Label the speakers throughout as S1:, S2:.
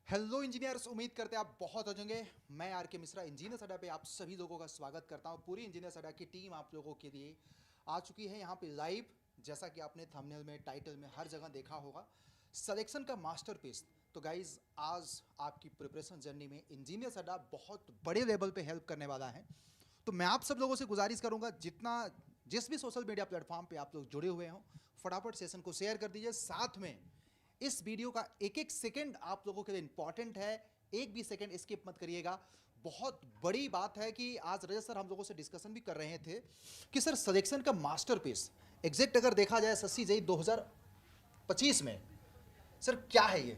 S1: Hello engineers, उम्मीद करते हैं आप बहुत अच्छे होंगे। मैं आर के मिश्रा इंजीनियर अड्डा पे आप सभी लोगों का स्वागत करता हूं। पूरी इंजीनियर अड्डा की टीम आप लोगों के लिए आ चुकी है यहाँ पे लाइव। जैसा कि आपने थंबनेल में, टाइटल में, हर जगह देखा होगा, सिलेक्शन का मास्टरपीस। तो गाइज, आज आपकी प्रिपरेशन जर्नी में इंजीनियर अड्डा बहुत बड़े लेवल पे हेल्प करने वाला है। तो मैं आप सब लोगों से गुजारिश करूंगा, जिस भी सोशल मीडिया प्लेटफॉर्म पे आप लोग जुड़े हुए हों, फटाफट सेशन को शेयर कर दीजिए। साथ में इस वीडियो का एक एक सेकंड आप लोगों के लिए इंपॉर्टेंट है, एक भी सेकंड स्किप मत करिएगा। बहुत बड़ी बात है कि आज रजत सर हम लोगों से डिस्कशन भी कर रहे थे कि सर सिलेक्शन का मास्टरपीस एग्जैक्ट अगर देखा जाए एसएससी जेईई 2025 में, सर क्या है ये?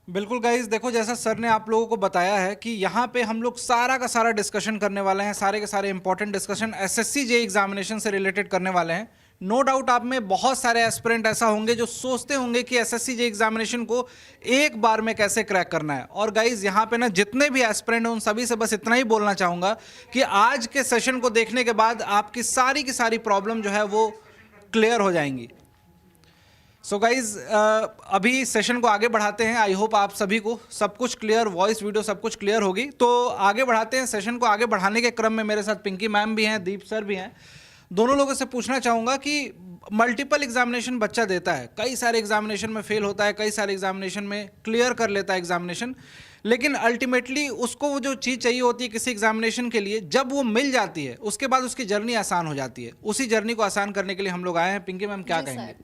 S2: बिल्कुल गाइज, देखो जैसा सर ने आप लोगों को बताया है कि यहाँ पे हम लोग सारा का सारा डिस्कशन करने वाले हैं, सारे के सारे important discussion SSC JEE examination से रिलेटेड करने वाले हैं। नो डाउट आप में बहुत सारे एस्पिरेंट ऐसा होंगे जो सोचते होंगे कि एसएससी जेईई एग्जामिनेशन को एक बार में कैसे क्रैक करना है। और गाइज यहाँ पे ना जितने भी एस्पिरेंट हैं उन सभी से बस इतना ही बोलना चाहूँगा कि आज के सेशन को देखने के बाद आपकी सारी की सारी प्रॉब्लम जो है वो क्लियर हो जाएंगी। सो गाइज, अभी सेशन को आगे बढ़ाते हैं। आई होप आप सभी को सब कुछ क्लियर, वॉइस वीडियो सब कुछ क्लियर होगी। तो आगे बढ़ाते हैं सेशन को। आगे बढ़ाने के क्रम में मेरे साथ पिंकी मैम भी हैं, दीप सर भी हैं। दोनों लोगों से पूछना चाहूँगा कि मल्टीपल एग्जामिनेशन बच्चा देता है, कई सारे एग्जामिनेशन में फेल होता है, कई सारे एग्जामिनेशन में क्लियर कर लेता है एग्जामिनेशन, लेकिन अल्टीमेटली उसको वो जो चीज़ चाहिए होती है किसी एग्जामिनेशन के लिए, जब वो मिल जाती है उसके बाद उसकी जर्नी आसान हो जाती है। उसी जर्नी को आसान करने के लिए हम लोग आए हैं। पिंकी मैम क्या कहेंगे?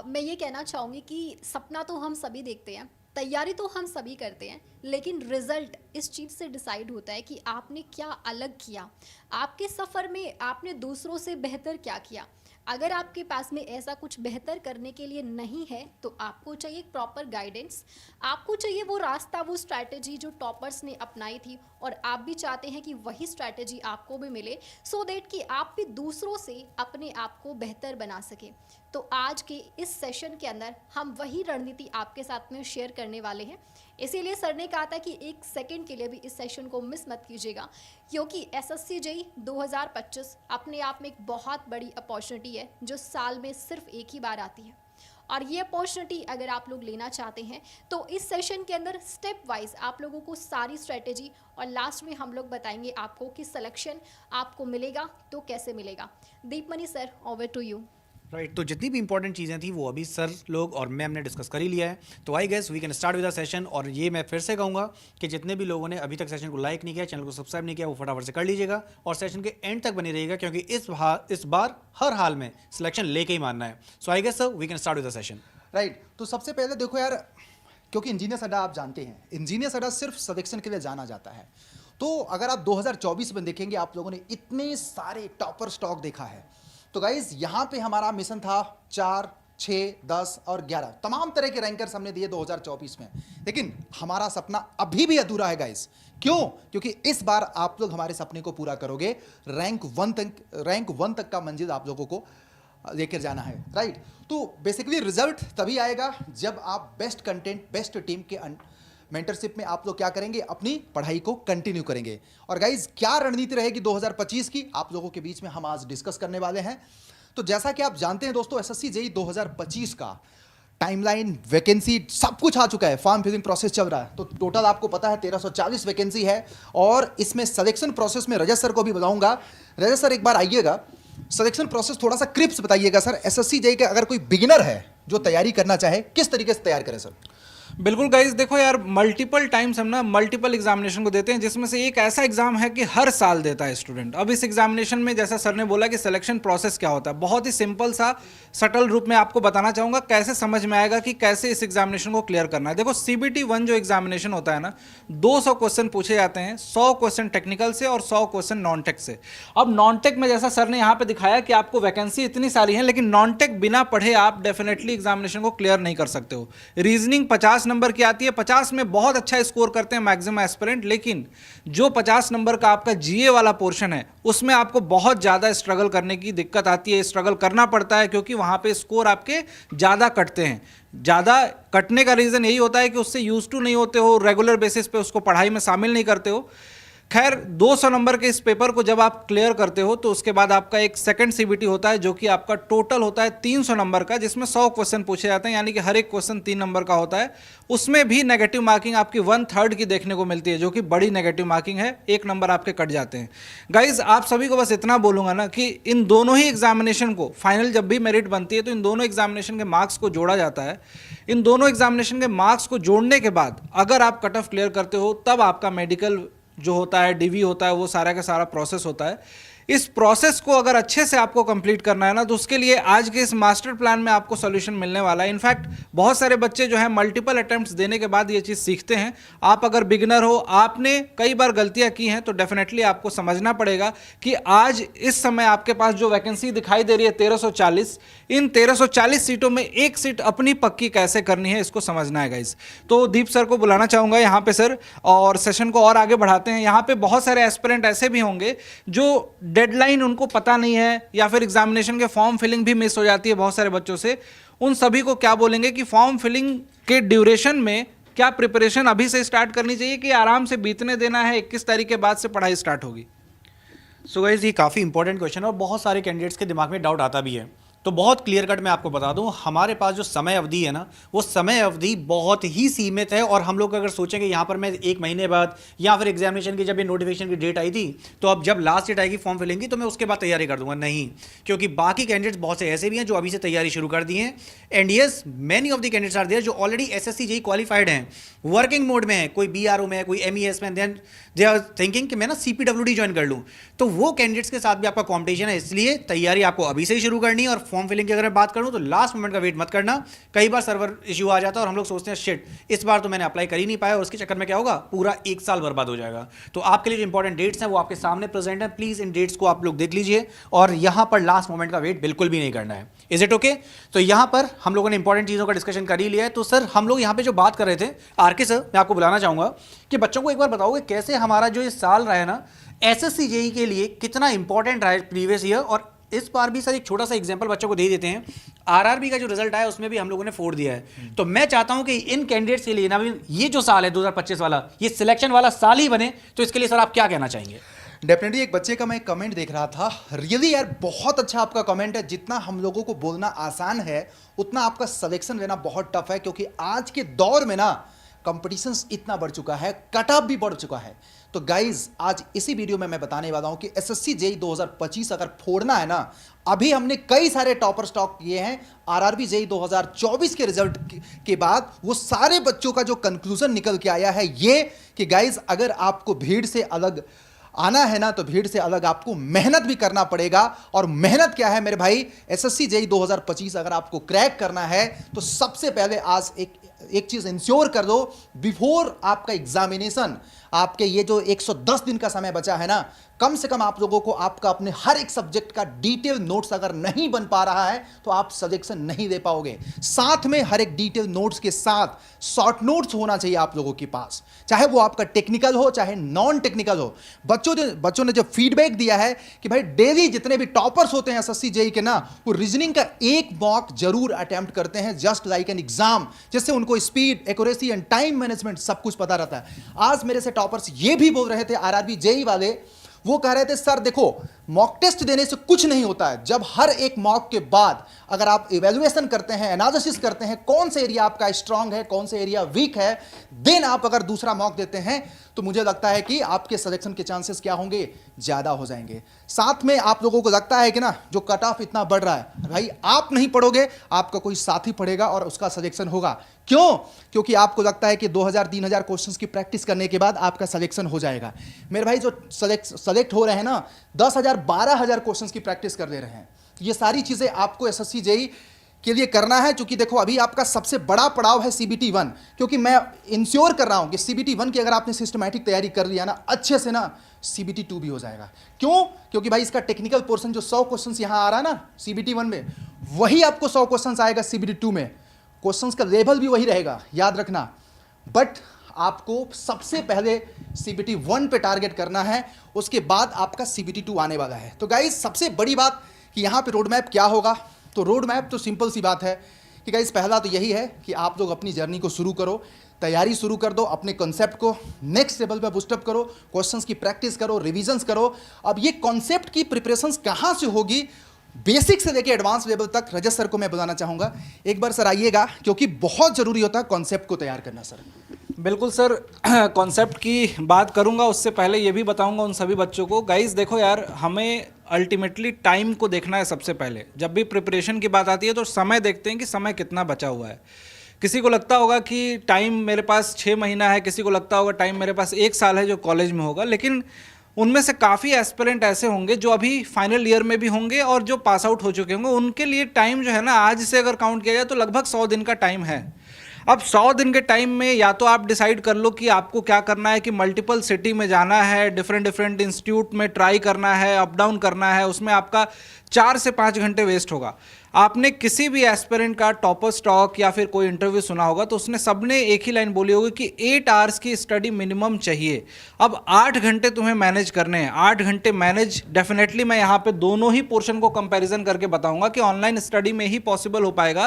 S3: मैं ये कहना चाहूँगी कि सपना तो हम सभी देखते हैं, तैयारी तो हम सभी करते हैं, लेकिन रिजल्ट इस चीज़ से डिसाइड होता है कि आपने क्या अलग किया, आपके सफ़र में आपने दूसरों से बेहतर क्या किया। अगर आपके पास में ऐसा कुछ बेहतर करने के लिए नहीं है तो आपको चाहिए प्रॉपर गाइडेंस, आपको चाहिए वो रास्ता, वो स्ट्रैटेजी जो टॉपर्स ने अपनाई थी, और आप भी चाहते हैं कि वही स्ट्रैटेजी आपको भी मिले, सो दैट कि आप भी दूसरों से अपने आप को बेहतर बना सकें। तो आज के इस सेशन के अंदर हम वही रणनीति आपके साथ में शेयर करने वाले हैं। इसीलिए सर ने कहा था कि एक सेकंड के लिए भी इस सेशन को मिस मत कीजिएगा, क्योंकि एसएससी जेईई 2025 अपने आप में एक बहुत बड़ी अपॉर्चुनिटी है जो साल में सिर्फ एक ही बार आती है। और ये अपॉर्चुनिटी अगर आप लोग लेना चाहते हैं तो इस सेशन के अंदर स्टेप वाइज आप लोगों को सारी स्ट्रेटेजी, और लास्ट में हम लोग बताएंगे आपको कि सिलेक्शन आपको मिलेगा तो कैसे मिलेगा। Deepmani sir, over to you.
S4: Right, तो जितनी भी इंपॉर्टेंट चीज़ें थी वो अभी सर लोग और मैम ने डिस्कस कर ही लिया है। तो I guess we can start with the session. और ये मैं फिर से कहूँगा कि जितने भी लोगों ने अभी तक सेशन को लाइक नहीं किया, चैनल को सब्सक्राइब नहीं किया, वो फटाफट से कर लीजिएगा और सेशन के एंड तक बनी रहिएगा, क्योंकि इस बार हर हाल में सिलेक्शन लेके ही मानना है। So I guess sir we can start with the session.
S1: Right, तो सबसे पहले देखो यार, क्योंकि इंजीनियर अड्डा आप जानते हैं, इंजीनियर अड्डा सिर्फ सिलेक्शन के लिए जाना जाता है। तो अगर आप 2024 में देखेंगे, आप लोगों ने इतने सारे टॉपर स्टॉक देखा है। तो गाइज, यहाँ पे हमारा मिशन था 4, 6, 10 और 11 तमाम तरह के रैंकर्स हमने दिए 2024 में। लेकिन हमारा सपना अभी भी अधूरा है गाइज। क्यों? क्योंकि इस बार आप लोग हमारे सपने को पूरा करोगे। रैंक वन तक का मंजिल आप लोगों को लेकर जाना है। राइट, तो बेसिकली रिजल्ट तभी आएगा जब आप बेस्ट कंटेंट, बेस्ट टीम के मेंटरशिप में आप लोग क्या करेंगे, अपनी पढ़ाई को कंटिन्यू करेंगे। और गाइज, क्या रणनीति रहेगी 2025 की, आप लोगों के बीच में हम आज डिस्कस करने वाले हैं। तो जैसा कि आप जानते हैं दोस्तों, एसएससी जेईई 2025 का टाइमलाइन, वैकेंसी सब कुछ आ चुका है, फॉर्म फिलिंग प्रोसेस चल रहा है। तो टोटल आपको पता है 1340 वैकेंसी है। और इसमें सिलेक्शन प्रोसेस में रजत सर को भी बुलाऊंगा। रजत सर एक बार आइएगा, सिलेक्शन प्रोसेस थोड़ा सा क्रिप्स बताइएगा सर। एसएससी जेईई का अगर कोई बिगिनर है जो तैयारी करना चाहे, किस तरीके से तैयार करें सर?
S2: बिल्कुल गाइज, देखो यार, मल्टीपल टाइम्स हम ना मल्टीपल एग्जामिनेशन को देते हैं, जिसमें से एक ऐसा एग्जाम है कि हर साल देता है स्टूडेंट। अब इस एग्जामिनेशन में जैसा सर ने बोला कि सिलेक्शन प्रोसेस क्या होता है, बहुत ही सिंपल सा सटल रूप में आपको बताना चाहूँगा, कैसे समझ में आएगा कि कैसे इस एग्जामिनेशन को क्लियर करना है। देखो, CBT 1 जो एग्जामिनेशन होता है ना, 200 क्वेश्चन पूछे जाते हैं, 100 क्वेश्चन टेक्निकल से और 100 क्वेश्चन नॉन टेक से। अब नॉन टेक में जैसा सर ने यहाँ पे दिखाया कि आपको वैकेंसी इतनी सारी है, लेकिन नॉन टेक बिना पढ़े आप डेफिनेटली एग्जामिनेशन को क्लियर नहीं कर सकते हो। रीजनिंग 50 नंबर की आती है, 50 में बहुत अच्छा स्कोर करते हैं मैक्सिमम एस्पिरेंट, लेकिन जो 50 नंबर का आपका जीए वाला पोर्शन है उसमें आपको बहुत ज़्यादा स्ट्रगल करने की दिक्कत आती है, स्ट्रगल करना पड़ता है, क्योंकि वहाँ पे स्कोर आपके ज़्यादा कटते हैं। ज़्यादा कटने का रीज़न यही होता है कि उससे यूज टू नहीं होते हो, रेगुलर बेसिस पे उसको पढ़ाई में शामिल नहीं करते हो। खैर 200 नंबर के इस पेपर को जब आप क्लियर करते हो तो उसके बाद आपका एक सेकंड सीबीटी होता है जो कि आपका टोटल होता है 300 नंबर का, जिसमें 100 क्वेश्चन पूछे जाते हैं, यानी कि हर एक क्वेश्चन 3 नंबर का होता है। उसमें भी नेगेटिव मार्किंग आपकी 1/3 की देखने को मिलती है, जो कि बड़ी नेगेटिव मार्किंग है, 1 नंबर आपके कट जाते हैं। गाइज आप सभी को बस इतना बोलूंगा ना कि इन दोनों ही एग्जामिनेशन को फाइनल जब भी मेरिट बनती है तो इन दोनों एग्जामिनेशन के मार्क्स को जोड़ा जाता है। इन दोनों एग्जामिनेशन के मार्क्स को जोड़ने के बाद अगर आप कट ऑफ क्लियर करते हो तब आपका मेडिकल जो होता है, डीवी होता है, वो सारा का सारा प्रोसेस होता है। इस प्रोसेस को अगर अच्छे से आपको कंप्लीट करना है ना, तो उसके लिए आज के इस मास्टर प्लान में आपको सॉल्यूशन मिलने वाला है। इनफैक्ट बहुत सारे बच्चे जो है मल्टीपल अटेम्प्ट्स देने के बाद ये चीज़ सीखते हैं। आप अगर बिगिनर हो, आपने कई बार गलतियां की हैं, तो डेफिनेटली आपको समझना पड़ेगा कि आज इस समय आपके पास जो वैकेंसी दिखाई दे रही है 1340, इन 1340 सीटों में एक सीट अपनी पक्की कैसे करनी है, इसको समझना है गाइज। तो दीप सर को बुलाना चाहूँगा यहाँ पे सर, और सेशन को और आगे बढ़ाते हैं। यहाँ पे बहुत सारे एस्पिरेंट ऐसे भी होंगे जो डेडलाइन उनको पता नहीं है, या फिर एग्जामिनेशन के फॉर्म फिलिंग भी मिस हो जाती है बहुत सारे बच्चों से। उन सभी को क्या बोलेंगे कि फॉर्म फिलिंग के ड्यूरेशन में क्या प्रिपरेशन अभी से स्टार्ट करनी चाहिए कि आराम से बीतने देना है, 21 तारीख के बाद से पढ़ाई स्टार्ट होगी?
S4: सो गाइस ये काफ़ी इंपॉर्टेंट क्वेश्चन है और बहुत सारे कैंडिडेट्स के दिमाग में डाउट आता भी है। तो बहुत क्लियर कट मैं आपको बता दूं, हमारे पास जो समय अवधि है ना, वो समय अवधि बहुत ही सीमित है। और हम लोग अगर सोचेंगे यहाँ पर मैं 1 महीने बाद या फिर एग्जामिनेशन की जब ये नोटिफिकेशन की डेट आई थी, तो अब जब लास्ट डेट आएगी फॉर्म फिलिंग की तो मैं उसके बाद तैयारी कर दूंगा, नहीं। क्योंकि बाकी कैंडिडेट्स बहुत से ऐसे भी हैं जो अभी से तैयारी शुरू कर दी हैं। And yes, many of the candidates are there जो ऑलरेडी SSC JEE क्वालिफाइड हैं, वर्किंग मोड में है, कोई BRO में है, कोई MES में, देन दे आर थिंकिंग कि मैं ना CPWD ज्वाइन कर लूँ। तो वो कैंडिडेट्स के साथ भी आपका कॉम्पिटिशन है, इसलिए तैयारी आपको अभी से ही शुरू करनी है। और फॉर्म फिलिंग की अगर मैं बात करूं तो लास्ट मोमेंट का वेट मत करना। कई बार सर्वर इश्यू आ जाता है और हम लोग सोचते हैं शिट, इस बार तो मैंने अप्लाई कर ही नहीं पाया, और उसके चक्कर में क्या होगा, पूरा 1 साल बर्बाद हो जाएगा। तो आपके लिए जो इंपॉर्टेंट डेट्स हैं वो आपके सामने प्रेजेंट हैं, प्लीज इन डेट्स को आप लोग देख लीजिए और यहां पर लास्ट मोमेंट का वेट बिल्कुल भी नहीं करना है। Is it okay? तो यहां पर हम लोगों ने इंपॉर्टेंट चीजों का डिस्कशन कर ही लिया है। तो सर हम लोग यहां पे जो बात कर रहे थे, RK सर मैं आपको बुलाना चाहूंगा कि बच्चों को एक बार बताओगे कैसे हमारा जो ये साल रहा है ना SSC JEE के लिए कितना इंपॉर्टेंट रहा है प्रीवियस ईयर। और इस बार भी सर एक छोटा सा एग्जांपल बच्चों को दे देते हैं। RRB का जो रिजल्ट आया उसमें भी हम लोगों ने 4 दिया है। तो मैं चाहता हूं कि इन कैंडिडेट्स के लिए ना ये जो साल है 2025 वाला, ये सिलेक्शन वाला साल ही बने। तो इसके लिए सर आप क्या कहना चाहेंगे?
S1: डेफिनेटली एक बच्चे का मैं कमेंट देख रहा था, रियली यार बहुत अच्छा आपका कमेंट है। जितना हम लोगों को बोलना आसान है उतना आपका सिलेक्शन लेना बहुत टफ है, क्योंकि आज के दौर में ना कंपटीशन इतना बढ़ चुका है, कट ऑफ भी बढ़ चुका है। तो गाइज आज इसी वीडियो में मैं बताने वाला हूं कि SSC JEE 2025 अगर फोड़ना है ना, अभी हमने कई सारे टॉपर स्टॉक किए हैं। RRB JEE 2024 के रिजल्ट के बाद वो सारे बच्चों का जो कंक्लूजन निकल के आया है ये कि गाइज अगर आपको भीड़ से अलग आना है ना, तो भीड़ से अलग आपको मेहनत भी करना पड़ेगा। और मेहनत क्या है मेरे भाई, SSC JEE 2025 अगर आपको क्रैक करना है तो सबसे पहले आज एक चीज इंश्योर कर दो, बिफोर आपका एग्जामिनेशन, आपके ये जो 110 दिन का समय बचा है ना, कम से कम आप लोगों को आपका अपने हर एक सब्जेक्ट का डिटेल नोट्स अगर नहीं बन पा रहा है तो आप सिलेक्शन नहीं दे पाओगे। साथ में हर एक डिटेल नोट्स के साथ शॉर्ट नोट्स होना चाहिए आप लोगों के पास, चाहे वो आपका टेक्निकल हो चाहे नॉन टेक्निकल हो। बच्चों ने जो फीडबैक दिया है कि भाई डेली जितने भी टॉपर्स होते हैं SSC JEE के ना, वो रीजनिंग का एक मॉक जरूर अटेम्प्ट करते हैं, जस्ट लाइक एन एग्जाम, जिससे उनको speed, accuracy and time management सब कुछ पता रहता है। आज मेरे से टॉपर्स ये भी बोल रहे थे, RRB JEE वाले, वो कह रहे थे सर देखो मॉक टेस्ट देने से कुछ नहीं होता है, जब हर एक मॉक के बाद अगर आप इवैल्यूएशन करते हैं, एनालिसिस करते हैं कौन से एरिया आपका स्ट्रांग है, कौन से एरिया वीक है, देन आप अगर दूसरा मॉक देते हैं तो मुझे लगता है कि आपके सिलेक्शन के चांसेस क्या होंगे, ज़्यादा हो जाएंगे। साथ में आप लोगों को लगता है कि ना जो कट ऑफ इतना बढ़ रहा है, भाई आप नहीं पढ़ोगे, आपका कोई साथी पढ़ेगा और उसका सिलेक्शन होगा। क्यों? क्योंकि आपको लगता है कि 2000-3000 क्वेश्चंस की प्रैक्टिस करने के बाद आपका सिलेक्शन हो जाएगा। मेरे भाई जो सेलेक्ट हो रहे हैं ना, 10,000-12,000 क्वेश्चंस की प्रैक्टिस कर ले रहे हैं। ये सारी चीज़ें आपको SSC JEE के लिए करना है, क्योंकि देखो अभी आपका सबसे बड़ा पड़ाव है CBT 1, क्योंकि मैं इंश्योर कर रहा हूं कि CBT 1 की अगर आपने सिस्टमैटिक तैयारी कर लिया ना अच्छे से ना, CBT 2 भी हो जाएगा। क्यों? क्योंकि भाई इसका टेक्निकल पोर्शन जो 100 क्वेश्चंस यहां आ रहा है ना CBT 1 में, वही आपको 100 क्वेश्चंस आएगा CBT 2 में। क्वेश्चंस का लेवल भी वही रहेगा, याद रखना। बट आपको सबसे पहले CBT 1 पे टारगेट करना है, उसके बाद आपका CBT 2 आने वाला है। तो गाइस सबसे बड़ी बात कि यहाँ पे रोड मैप क्या होगा, तो रोड मैप तो सिंपल सी बात है कि गाइस पहला तो यही है कि आप लोग अपनी जर्नी को शुरू करो, तैयारी शुरू कर दो, अपने कॉन्सेप्ट को नेक्स्ट लेवल पे बूस्टअप करो, क्वेश्चंस की प्रैक्टिस करो, रिविजन्स करो। अब ये कॉन्सेप्ट की प्रिपरेशंस कहाँ से होगी, बेसिक से लेके एडवांस लेवल तक रजत सर को मैं बताना चाहूँगा। एक बार सर आइएगा, क्योंकि बहुत ज़रूरी होता है कॉन्सेप्ट को तैयार करना सर।
S2: बिल्कुल सर, कॉन्सेप्ट की बात करूंगा, उससे पहले ये भी बताऊंगा उन सभी बच्चों को, गाइस देखो यार, हमें अल्टीमेटली टाइम को देखना है सबसे पहले। जब भी प्रिपरेशन की बात आती है तो समय देखते हैं कि समय कितना बचा हुआ है। किसी को लगता होगा कि टाइम मेरे पास 6 महीना है, किसी को लगता होगा टाइम मेरे पास 1 साल है जो कॉलेज में होगा, लेकिन उनमें से काफ़ी एस्पिरेंट ऐसे होंगे जो अभी फाइनल ईयर में भी होंगे और जो पास आउट हो चुके होंगे। उनके लिए टाइम जो है ना, आज से अगर काउंट किया जाए तो लगभग 100 दिन का टाइम है। अब 100 दिन के टाइम में या तो आप डिसाइड कर लो कि आपको क्या करना है, कि मल्टीपल सिटी में जाना है, डिफरेंट इंस्टीट्यूट में ट्राई करना है, अप डाउन करना है, उसमें आपका 4 से 5 घंटे वेस्ट होगा। आपने किसी भी एस्पिरेंट का टॉपर स्टॉक या फिर कोई इंटरव्यू सुना होगा तो उसने सबने एक ही लाइन बोली होगी कि 8 आवर्स की स्टडी मिनिमम चाहिए। अब 8 घंटे तुम्हें मैनेज करने हैं, 8 घंटे मैनेज डेफिनेटली मैं यहाँ पे दोनों ही पोर्शन को कंपैरिजन करके बताऊंगा कि ऑनलाइन स्टडी में ही पॉसिबल हो पाएगा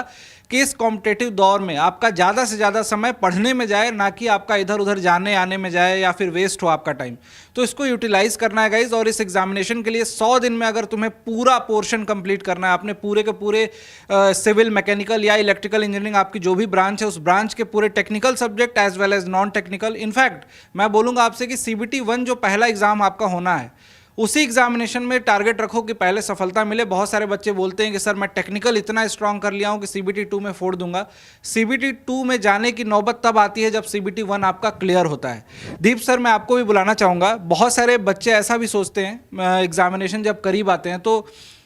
S2: कि इस कॉम्पिटेटिव दौर में आपका ज़्यादा से ज़्यादा समय पढ़ने में जाए, ना कि आपका इधर उधर जाने आने में जाए या फिर वेस्ट हो आपका टाइम। तो इसको यूटिलाइज करना है गाइज, और इस एग्जामिनेशन के लिए 100 दिन में अगर तुम्हें पूरा पोर्शन कंप्लीट करना है, अपने पूरे के पूरे सिविल, मैकेनिकल या इलेक्ट्रिकल इंजीनियरिंग आपकी जो भी ब्रांच है, उस ब्रांच के पूरे technical subject as well as non technical. In fact मैं बोलूँगा आपसे कि CBT 1 जो पहला एग्जाम आपका होना है, उसी एग्जामिनेशन में टारगेट रखो कि पहले सफलता मिले। बहुत सारे बच्चे बोलते हैं कि सर मैं टेक्निकल इतना स्ट्रांग कर लिया हूं कि CBT 2 में फोड़ दूंगा। CBT 2 में जाने की नौबत तब आती है जब CBT 1 आपका क्लियर होता है। दीप सर, मैं आपको भी बुलाना चाहूँगा। बहुत सारे बच्चे ऐसा भी सोचते हैं एग्जामिनेशन जब करीब आते हैं तो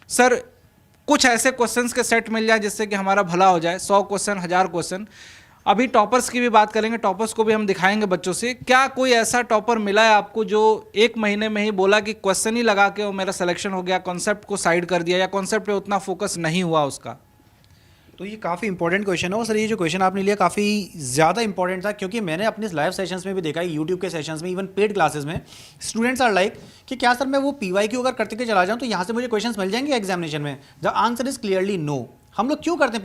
S2: सर कुछ ऐसे क्वेश्चंस के सेट मिल जाए जिससे कि हमारा भला हो जाए, 100 क्वेश्चन, 1000 क्वेश्चन। अभी टॉपर्स की भी बात करेंगे, टॉपर्स को भी हम दिखाएंगे बच्चों से। क्या कोई ऐसा टॉपर मिला है आपको जो 1 महीने में ही बोला कि क्वेश्चन ही लगा के वो मेरा सिलेक्शन हो गया, कॉन्सेप्ट को साइड कर दिया, या कॉन्सेप्ट पे उतना फोकस नहीं हुआ उसका?
S4: तो ये काफ़ी इंपॉर्टेंट क्वेश्चन है, और सर ये जो क्वेश्चन आपने लिया काफ़ी ज़्यादा इंपॉर्टेंट था, क्योंकि मैंने अपने लाइव सेशंस में भी देखा है, यूट्यूब के सेशंस में, इवन पेड क्लासेस में स्टूडेंट्स आर लाइक कि क्या सर मैं वो PYQ अगर करते चला जाऊँ तो यहाँ से मुझे क्वेश्चंस मिल जाएंगे एग्जामिनेशन में? The answer is clearly no. हम लोग क्यों करते हैं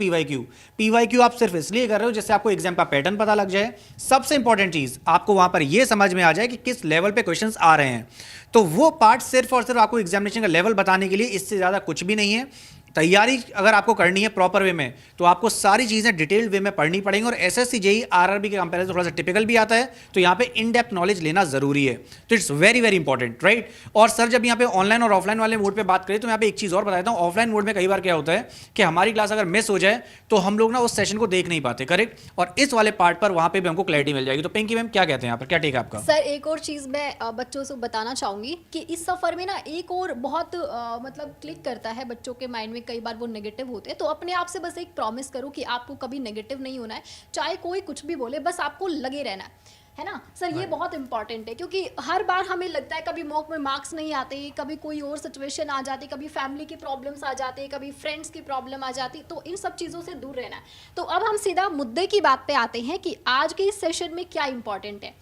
S4: PYQ आप सिर्फ इसलिए कर रहे हो जिससे आपको एग्जाम का पैटर्न पता लग जाए। सबसे इंपॉर्टेंट चीज़ आपको वहाँ पर यह समझ में आ जाए कि किस लेवल पे क्वेश्चंस आ रहे हैं। तो वो पार्ट सिर्फ और सिर्फ आपको एग्जामिनेशन का लेवल बताने के लिए, इससे ज़्यादा कुछ भी नहीं है। तैयारी अगर आपको करनी है प्रॉपर वे में तो आपको सारी चीज़ें डिटेल्ड वे में पढ़नी पड़ेंगी, और SSC JEE RRB के कंपैरिजन थोड़ा सा टिपिकल भी आता है, तो यहाँ पे इन डेप्थ नॉलेज लेना जरूरी है। तो it's very very important, right. और सर जब यहाँ पे ऑनलाइन और ऑफलाइन वाले मोड पे बात करें तो यहाँ पे एक चीज़ और बता देता हूँ। ऑफलाइन मोड में कई बार क्या होता है कि हमारी क्लास अगर मिस हो जाए तो हम लोग ना उस सेशन को देख नहीं पाते, करेक्ट। और इस वाले पार्ट पर वहाँ पे भी हमको क्लैरिटी मिल जाएगी। तो पिंकी मैम क्या कहते हैं यहाँ पर, क्या टेक है आपका?
S3: सर एक और चीज़ मैं बच्चों से बताना चाहूँगी कि इस सफ़र में ना एक और बहुत मतलब क्लिक करता है बच्चों के माइंड में, कई बार वो नेगेटिव होते हैं। तो अपने आप से बस एक प्रॉमिस करो कि आपको कभी नेगेटिव नहीं होना है, चाहे कोई कुछ भी बोले, बस आपको लगे रहना है ना सर। ये बहुत इंपॉर्टेंट है, क्योंकि हर बार हमें लगता है कभी मॉक में मार्क्स नहीं आते, कभी कोई और सिचुएशन आ जाती, कभी फैमिली की प्रॉब्लम्स आ जाती, कभी फ्रेंड्स की प्रॉब्लम आ जाती, तो इन सब चीज़ों से दूर रहना है। तो अब हम सीधा मुद्दे की बात पे आते हैं कि आज के इस सेशन में क्या इंपॉर्टेंट है।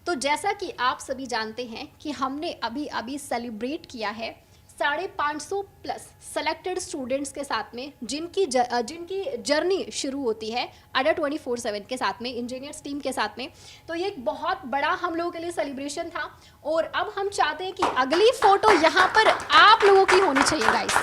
S3: तो जैसा कि आप सभी जानते हैं कि हमने अभी अभी सेलिब्रेट किया है 550 प्लस सेलेक्टेड स्टूडेंट्स के साथ में, जिनकी जर्नी शुरू होती है अडा 24/7 के साथ में, इंजीनियर्स टीम के साथ में। तो ये एक बहुत बड़ा हम लोगों के लिए सेलिब्रेशन था, और अब हम चाहते हैं कि अगली फोटो यहाँ पर आप लोगों की होनी चाहिए गाइस।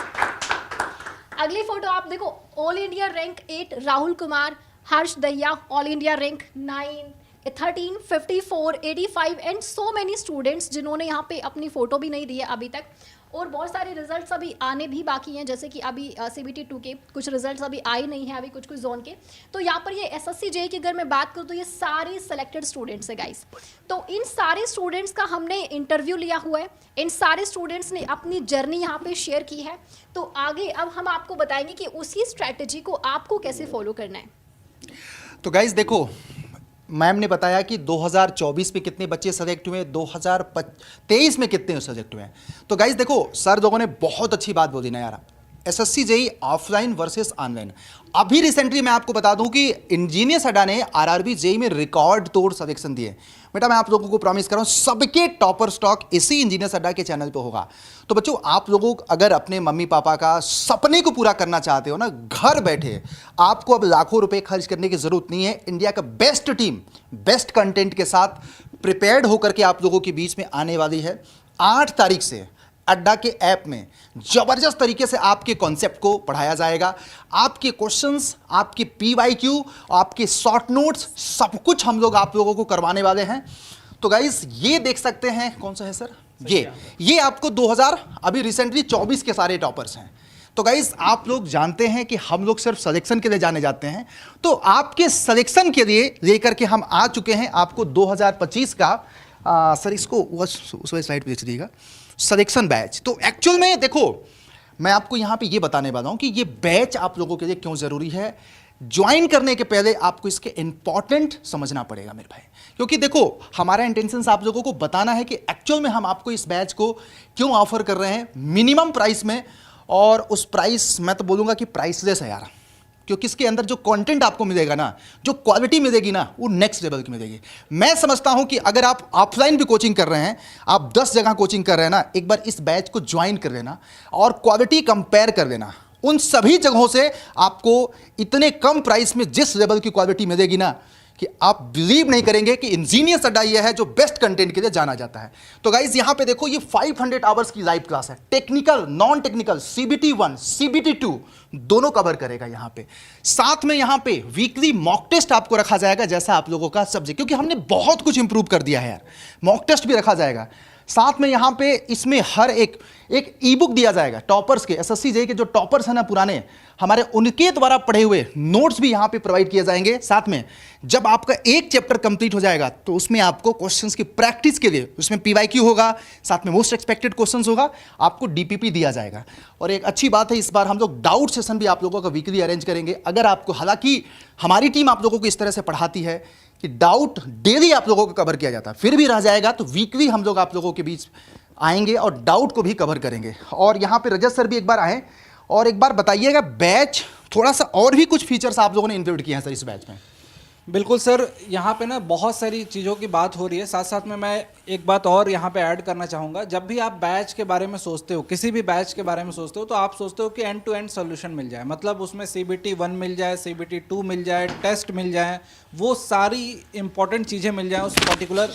S3: अगली फोटो आप देखो, all India rank 8 Rahul Kumar, Harsh Dahiya, all India rank 9, 13, 54, 85 and so many students जिन्होंने यहाँ पे अपनी फोटो भी नहीं दी है अभी तक। और बहुत सारे रिजल्ट्स अभी आने भी बाकी हैं, जैसे कि अभी CBT 2 के कुछ रिजल्ट्स अभी आए नहीं हैं, अभी कुछ जोन के। तो यहाँ पर ये SSC JEE की अगर मैं बात करूँ तो ये सारे सेलेक्टेड स्टूडेंट्स हैं गाइस। तो इन सारे स्टूडेंट्स का हमने इंटरव्यू लिया हुआ है, इन सारे स्टूडेंट्स ने अपनी जर्नी यहाँ पे शेयर की है। तो आगे अब हम आपको बताएंगे कि उसी स्ट्रैटेजी को आपको कैसे फॉलो करना है।
S1: तो गाइज देखो, मैम ने बताया कि 2024 में कितने बच्चे सेलेक्ट हुए, 2023 में कितने सेलेक्ट हुए हैं। तो गाइज देखो, सर लोगों ने बहुत अच्छी बात बोली ना यार, SSC JE offline versus online. अभी रिसेंटली मैं आपको बता दूं कि इंजीनियर्स अड्डा ने आरआरबी जेई में रिकॉर्ड तोड़ सिलेक्शन दिए। बेटा मैं आप लोगों को प्रॉमिस कर रहा हूं सबके टॉपर स्टॉक इसी इंजीनियर्स अड्डा के चैनल पे होगा। तो बच्चों आप लोगों अगर अपने मम्मी पापा का सपने को पूरा करना चाहते हो ना, घर बैठे आपको अब लाखों रुपए खर्च करने की जरूरत नहीं है। इंडिया का बेस्ट टीम बेस्ट कंटेंट के साथ प्रिपेयर्ड होकर के आप लोगों के बीच में आने वाली है। 8 तारीख से अड्डा के ऐप में जबरदस्त तरीके से आपके कॉन्सेप्ट को पढ़ाया जाएगा। आपके क्वेश्चंस, आपके पीवाईक्यू, आपके शॉर्ट नोट्स, सब कुछ हम लोग आप लोगों को करवाने वाले हैं। तो गाइस ये देख सकते हैं, कौन सा है सर, ये आपको 2000 अभी रिसेंटली 24 के सारे टॉपर्स हैं। तो गाइस आप लोग जानते हैं कि हम लोग सिर्फ सिलेक्शन के लिए जाने जाते हैं, तो आपके सिलेक्शन के लिए लेकर के हम आ चुके हैं आपको 2025 का सर इसको उस स्लाइड पे दीजिएगा, सिलेक्शन बैच। तो एक्चुअल में देखो मैं आपको यहाँ पे ये बताने वाला हूँ कि ये बैच आप लोगों के लिए क्यों ज़रूरी है। ज्वाइन करने के पहले आपको इसके इंपॉर्टेंट समझना पड़ेगा मेरे भाई, क्योंकि देखो हमारा इंटेंशन आप लोगों को बताना है कि एक्चुअल में हम आपको इस बैच को क्यों ऑफर कर रहे हैं मिनिमम प्राइस में। और उस प्राइस मैं तो बोलूँगा कि प्राइसलेस है यार, क्योंकि इसके अंदर जो कंटेंट आपको मिलेगा ना, जो क्वालिटी मिलेगी ना, वो नेक्स्ट लेवल की मिलेगी। मैं समझता हूं कि अगर आप ऑफलाइन भी कोचिंग कर रहे हैं, आप 10 जगह कोचिंग कर रहे हैं ना, एक बार इस बैच को ज्वाइन कर लेना और क्वालिटी कंपेयर कर लेना। उन सभी जगहों से आपको इतने कम प्राइस में जिस लेवल की क्वालिटी मिलेगी ना कि आप बिलीव नहीं करेंगे कि इंजीनियर्स अड्डा ये है जो बेस्ट कंटेंट के लिए जाना जाता है। तो गाइज यहाँ पे देखो ये 500 आवर्स की लाइव क्लास है, technical non technical CBT 1 CBT 2 दोनों कवर करेगा यहाँ पे। साथ में यहाँ पे वीकली मॉक टेस्ट आपको रखा जाएगा जैसा आप लोगों का सब्जेक्ट, क्योंकि हमने बहुत कुछ इंप्रूव कर दिया है यार, मॉक टेस्ट भी रखा जाएगा। साथ में यहाँ पे इसमें हर एक ई बुक दिया जाएगा टॉपर्स के, एसएससी जेईई के जो टॉपर्स हैं ना पुराने हमारे, उनके द्वारा पढ़े हुए नोट्स भी यहाँ पे प्रोवाइड किए जाएंगे। साथ में जब आपका एक चैप्टर कंप्लीट हो जाएगा तो उसमें आपको क्वेश्चंस की प्रैक्टिस के लिए उसमें पीवाईक्यू होगा, साथ में मोस्ट एक्सपेक्टेड क्वेश्चंस होगा, आपको डीपीपी दिया जाएगा। और एक अच्छी बात है इस बार हम लोग डाउट सेशन भी आप लोगों का वीकली अरेंज करेंगे। अगर आपको, हालांकि हमारी टीम आप लोगों को इस तरह से पढ़ाती है कि डाउट डेली आप लोगों को कवर किया जाता है, फिर भी रह जाएगा तो वीकली हम लोग आप लोगों के बीच आएंगे और डाउट को भी कवर करेंगे। और यहाँ पे रजत सर भी एक बार आए और एक बार बताइएगा बैच थोड़ा सा और भी कुछ फीचर्स आप लोगों ने इंक्लूड किए हैं सर इस बैच में।
S2: बिल्कुल सर, यहाँ पे ना बहुत सारी चीज़ों की बात हो रही है। साथ साथ में मैं एक बात और यहाँ पे ऐड करना चाहूँगा। जब भी आप बैच के बारे में सोचते हो, किसी भी बैच के बारे में सोचते हो, तो आप सोचते हो कि एंड टू एंड सोल्यूशन मिल जाए, मतलब उसमें CBT 1 मिल जाए, CBT 2 मिल जाए, टेस्ट मिल जाए, वो सारी इंपॉर्टेंट चीज़ें मिल जाएँ उस पर्टिकुलर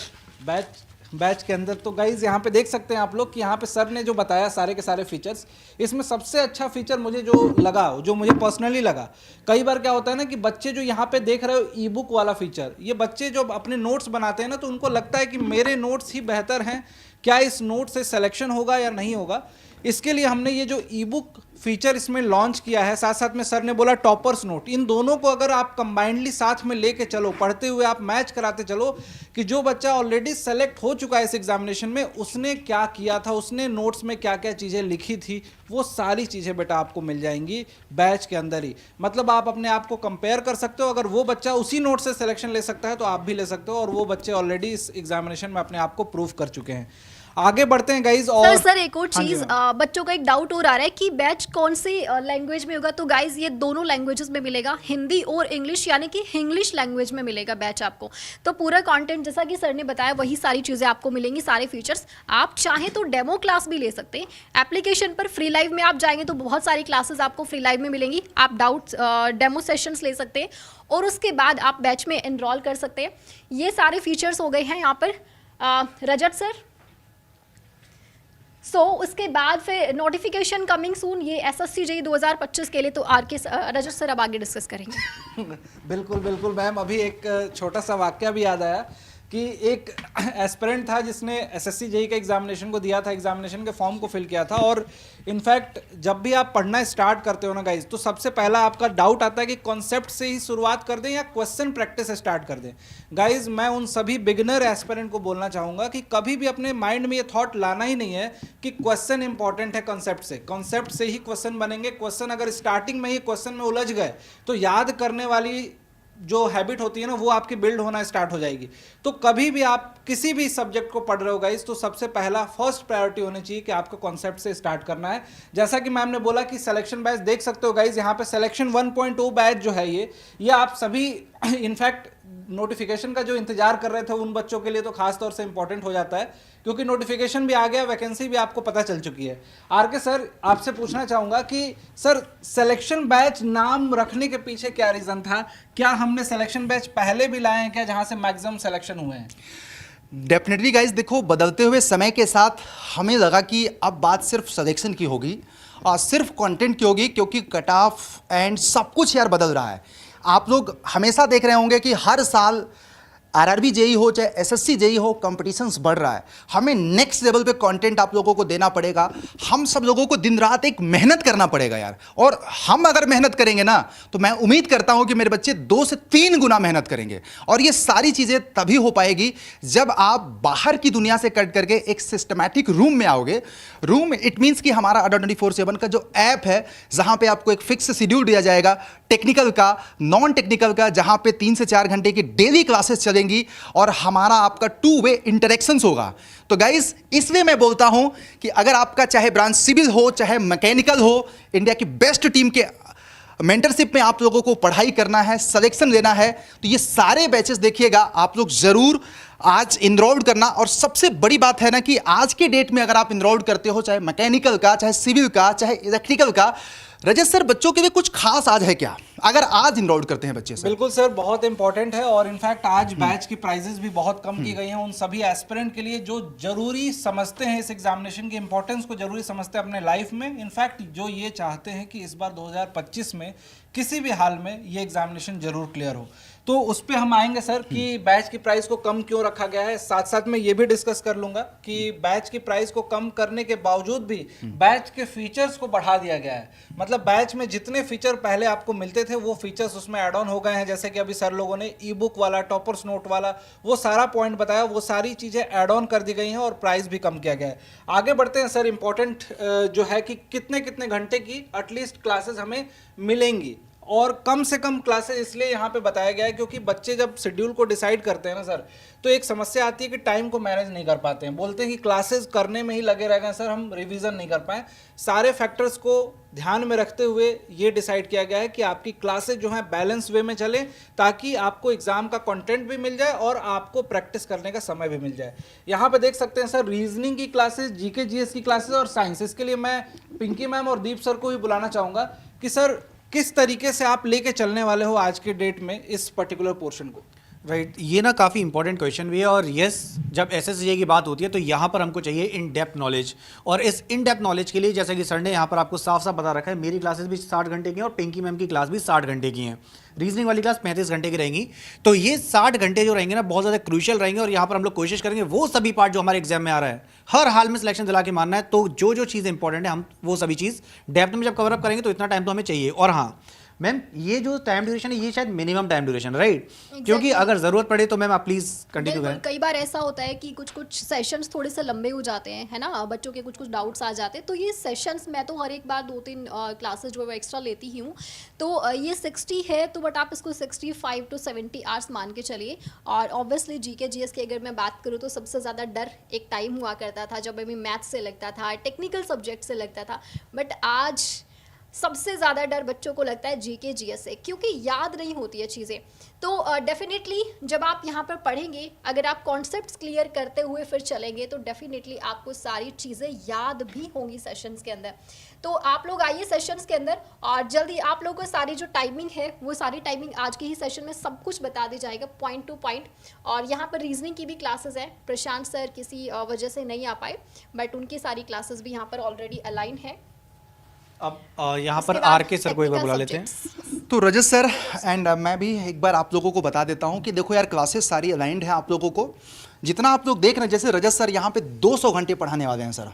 S2: बैच के अंदर। तो गाइज़ यहाँ पे देख सकते हैं आप लोग कि यहाँ पे सर ने जो बताया सारे के सारे फीचर्स, इसमें सबसे अच्छा फीचर मुझे जो लगा, जो मुझे पर्सनली लगा, कई बार क्या होता है ना कि बच्चे जो यहाँ पे देख रहे हो ई बुक वाला फीचर, ये बच्चे जो अपने नोट्स बनाते हैं ना तो उनको लगता है कि मेरे नोट्स ही बेहतर हैं, क्या इस नोट से सिलेक्शन होगा या नहीं होगा। इसके लिए हमने ये जो ई बुक फीचर इसमें लॉन्च किया है, साथ साथ में सर ने बोला टॉपर्स नोट, इन दोनों को अगर आप कंबाइंडली साथ में लेके चलो, पढ़ते हुए आप मैच कराते चलो कि जो बच्चा ऑलरेडी सेलेक्ट हो चुका है इस एग्जामिनेशन में, उसने क्या किया था, उसने नोट्स में क्या क्या चीज़ें लिखी थी, वो सारी चीज़ें बेटा आपको मिल जाएंगी बैच के अंदर ही। मतलब आप अपने आप को कंपेयर कर सकते हो, अगर वो बच्चा उसी नोट से सिलेक्शन ले सकता है तो आप भी ले सकते हो, और वो बच्चे ऑलरेडी इस एग्जामिनेशन में अपने आप को प्रूव कर चुके हैं। आगे बढ़ते हैं गाइज। और
S3: सर एक और चीज, बच्चों का एक डाउट और आ रहा है कि बैच कौन सी लैंग्वेज में होगा। तो गाइज ये दोनों लैंग्वेजेस में मिलेगा, हिंदी और इंग्लिश, यानी कि इंग्लिश लैंग्वेज में मिलेगा बैच आपको। तो पूरा कंटेंट जैसा कि सर ने बताया वही सारी चीज़ें आपको मिलेंगी, सारे फीचर्स। आप चाहें तो डेमो क्लास भी ले सकते हैं। एप्लीकेशन पर फ्री लाइव में आप जाएंगे तो बहुत सारी क्लासेस आपको फ्री लाइव में मिलेंगी, आप डाउट डेमो सेशंस ले सकते हैं और उसके बाद आप बैच में एनरोल कर सकते हैं। ये सारे फीचर्स हो गए हैं यहाँ पर रजत सर। उसके बाद फिर नोटिफिकेशन कमिंग सून, ये एसएससी जेईई 2025 के लिए। तो आरके रजत सर अब आगे डिस्कस करेंगे।
S2: बिल्कुल बिल्कुल मैम, अभी एक छोटा सा वाक्य भी याद आया कि एक एस्पिरेंट था जिसने एसएससी जेईई के एग्जामिनेशन को दिया था, एग्जामिनेशन के फॉर्म को फिल किया था, और इनफैक्ट जब भी आप पढ़ना स्टार्ट करते हो ना गाइज, तो सबसे पहला आपका डाउट आता है कि कॉन्सेप्ट से ही शुरुआत कर दें या क्वेश्चन प्रैक्टिस स्टार्ट कर दें। गाइज मैं उन सभी बिगिनर एस्पिरेंट को बोलना चाहूँगा कि कभी भी अपने माइंड में ये थॉट लाना ही नहीं है कि क्वेश्चन इंपॉर्टेंट है कॉन्सेप्ट से ही क्वेश्चन बनेंगे। क्वेश्चन अगर स्टार्टिंग में ही क्वेश्चन में उलझ गए तो याद करने वाली जो हैबिट होती है ना वो आपकी बिल्ड होना स्टार्ट हो जाएगी। तो कभी भी आप किसी भी सब्जेक्ट को पढ़ रहे हो गाइस, तो सबसे पहला फर्स्ट प्रायोरिटी होनी चाहिए कि आपको कॉन्सेप्ट से स्टार्ट करना है। जैसा कि मैम ने बोला कि सिलेक्शन बैच देख सकते हो गाइस, यहाँ पे सिलेक्शन 1.0 बैच जो है ये आप सभी इनफैक्ट नोटिफिकेशन का जो इंतजार कर रहे थे उन बच्चों के लिए तो खास तौर से इंपॉर्टेंट हो जाता है, क्योंकि नोटिफिकेशन भी आ गया, वैकेंसी भी आपको पता चल चुकी है। आर के सर, आपसे पूछना चाहूंगा कि सर सिलेक्शन बैच नाम रखने के पीछे क्या रीजन था? क्या हमने सिलेक्शन बैच पहले भी लाए हैं क्या जहां से मैक्सिमम सिलेक्शन हुए हैं?
S1: डेफिनेटली गाइज, देखो बदलते हुए समय के साथ हमें लगा कि अब बात सिर्फ सिलेक्शन की होगी और सिर्फ कंटेंट की होगी, क्योंकि कट ऑफ एंड सब कुछ यार बदल रहा है। आप लोग हमेशा देख रहे होंगे कि हर साल आरआरबी जेई हो चाहे एसएससी जेई हो, कंपटीशंस बढ़ रहा है। हमें नेक्स्ट लेवल पे कंटेंट आप लोगों को देना पड़ेगा। हम सब लोगों को दिन रात एक मेहनत करना पड़ेगा यार, और हम अगर मेहनत करेंगे ना तो मैं उम्मीद करता हूं कि मेरे बच्चे 2 से 3 गुना मेहनत करेंगे। और ये सारी चीज़ें तभी हो पाएगी जब आप बाहर की दुनिया से कट करके एक सिस्टमैटिक रूम में आओगे। रूम इट मीन्स कि हमारा अड्डा 24/7 का जो ऐप है, जहां पे आपको एक फिक्स शेड्यूल दिया जाएगा, टेक्निकल का, नॉन टेक्निकल का, जहां पे 3 से 4 घंटे की डेली क्लासेस चलेंगी और हमारा आपका 2 वे इंटरेक्शंस होगा। तो गाइस, इसलिए मैं बोलता हूं कि अगर आपका चाहे ब्रांच सिविल हो चाहे मैकेनिकल हो, इंडिया की बेस्ट टीम के मेंटरशिप में आप लोगों को पढ़ाई करना है, सिलेक्शन लेना है, तो ये सारे बैचेस देखिएगा आप लोग जरूर आज इनरोल्ड करना। और सबसे बड़ी बात है ना कि आज के डेट में अगर आप इनरोल्ड करते हो, चाहे मैकेनिकल का, चाहे सिविल का, चाहे इलेक्ट्रिकल का, रजत सर बच्चों के लिए कुछ खास आज है क्या अगर आज इनरोल करते हैं बच्चे? सर
S2: बिल्कुल सर, बहुत इंपॉर्टेंट है। और इनफैक्ट आज बैच की प्राइजेस भी बहुत कम की गई हैं उन सभी एस्पिरेंट के लिए जो जरूरी समझते हैं इस एग्जामिनेशन की इंपॉर्टेंस को, जरूरी समझते हैं अपने लाइफ में। इनफैक्ट जो ये चाहते हैं कि इस बार 2025 में किसी भी हाल में ये एग्जामिनेशन जरूर क्लियर हो। तो उस पर हम आएंगे सर कि बैच की प्राइस को कम क्यों रखा गया है। साथ साथ में ये भी डिस्कस कर लूंगा कि बैच की प्राइस को कम करने के बावजूद भी बैच के फीचर्स को बढ़ा दिया गया है। मतलब बैच में जितने फीचर पहले आपको मिलते थे वो फीचर्स उसमें ऐड ऑन हो गए हैं। जैसे कि अभी सर लोगों ने ई बुक वाला, टॉपर्स नोट वाला, वो सारा पॉइंट बताया, वो सारी चीज़ें ऐड ऑन कर दी गई हैं और प्राइस भी कम किया गया है। आगे बढ़ते हैं सर। इंपॉर्टेंट जो है कि कितने कितने घंटे की एटलीस्ट क्लासेस हमें मिलेंगी, और कम से कम क्लासेस इसलिए यहाँ पे बताया गया है क्योंकि बच्चे जब शेड्यूल को डिसाइड करते हैं ना सर, तो एक समस्या आती है कि टाइम को मैनेज नहीं कर पाते हैं। बोलते हैं कि क्लासेस करने में ही लगे रह गए सर, हम रिवीजन नहीं कर पाए। सारे फैक्टर्स को ध्यान में रखते हुए ये डिसाइड किया गया है कि आपकी क्लासेस जो हैं बैलेंस वे में चले, ताकि आपको एग्जाम का कंटेंट भी मिल जाए और आपको प्रैक्टिस करने का समय भी मिल जाए। यहाँ पे देख सकते हैं सर, रीजनिंग की क्लासेस, जीके जीएस की क्लासेस और साइंस। इसके लिए मैं पिंकी मैम और दीप सर को भी बुलाना चाहूँगा कि सर किस तरीके से आप लेके चलने वाले हो आज के डेट में इस पर्टिकुलर पोर्शन को।
S4: राइट, ये ना काफ़ी इंपॉर्टेंट क्वेश्चन भी है। और यस, जब एसएससी की बात होती है तो यहाँ पर हमको चाहिए इन डेप्थ नॉलेज। और इस इन डेप्थ नॉलेज के लिए जैसा कि सर ने यहाँ पर आपको साफ साफ बता रखा है, मेरी क्लासेस भी 60 घंटे की हैं और पिंकी मैम की क्लास भी 60 घंटे की हैं। रीजनिंग वाली क्लास 35 घंटे की रहेंगी। तो ये 60 घंटे जो रहेंगे ना, बहुत ज़्यादा क्रूशियल रहेंगे। और यहाँ पर हम लोग कोशिश करेंगे वो सभी पार्ट जो हमारे एग्जाम में आ रहा है, हर हाल में सिलेक्शन दिला के मारना है। तो जो जो चीज़ इंपॉर्टेंट है, हम वो सभी चीज़ डेप्थ में जब कवर अप करेंगे तो इतना टाइम तो हमें चाहिए। और हाँ मैम, ये जो टाइम ड्यूरेशन है ये शायद मिनिमम टाइम ड्यूरेशन, राइट? क्योंकि अगर ज़रूरत पड़े तो मैम आप प्लीज़ कंटिन्यू करें।
S3: कई बार ऐसा होता है कि कुछ कुछ सेशंस थोड़े से लंबे हो जाते हैं, है ना, बच्चों के कुछ कुछ डाउट्स आ जाते हैं। तो ये सेशंस मैं तो हर एक बार 2-3 क्लासेस जो है एक्स्ट्रा लेती ही हूँ। तो ये 60 है, तो बट आप इसको 65 to 70 आवर्स मान के चलिए। और ऑब्वियसली जीके जीएस की अगर मैं बात करूँ तो सबसे ज़्यादा डर एक टाइम हुआ करता था जब अभी मैथ्स से लगता था, टेक्निकल सब्जेक्ट से लगता था। बट आज सबसे ज़्यादा डर बच्चों को लगता है जीके जीएस से, क्योंकि याद नहीं होती है चीज़ें। तो डेफिनेटली जब आप यहाँ पर पढ़ेंगे, अगर आप कॉन्सेप्ट्स क्लियर करते हुए फिर चलेंगे तो डेफिनेटली आपको सारी चीज़ें याद भी होंगी सेशंस के अंदर। तो आप लोग आइए सेशंस के अंदर, और जल्दी आप लोगों को सारी जो टाइमिंग है वो सारी टाइमिंग आज के ही सेशन में सब कुछ बता दी जाएगा पॉइंट टू पॉइंट। और यहाँ पर रीजनिंग की भी क्लासेस है। प्रशांत सर किसी वजह से नहीं आ पाए, बट उनकी सारी क्लासेस भी यहाँ पर ऑलरेडी अलाइन है।
S4: अब यहाँ पर आर के सर को एक बार बुला लेते हैं।
S1: तो रजत सर एंड मैं भी एक बार आप लोगों को बता देता हूं कि देखो यार, क्लासेस सारी अलाइंड हैं आप लोगों को। जितना आप लोग देख रहे हैं, जैसे रजत सर यहाँ पे 200 घंटे पढ़ाने वाले हैं सर,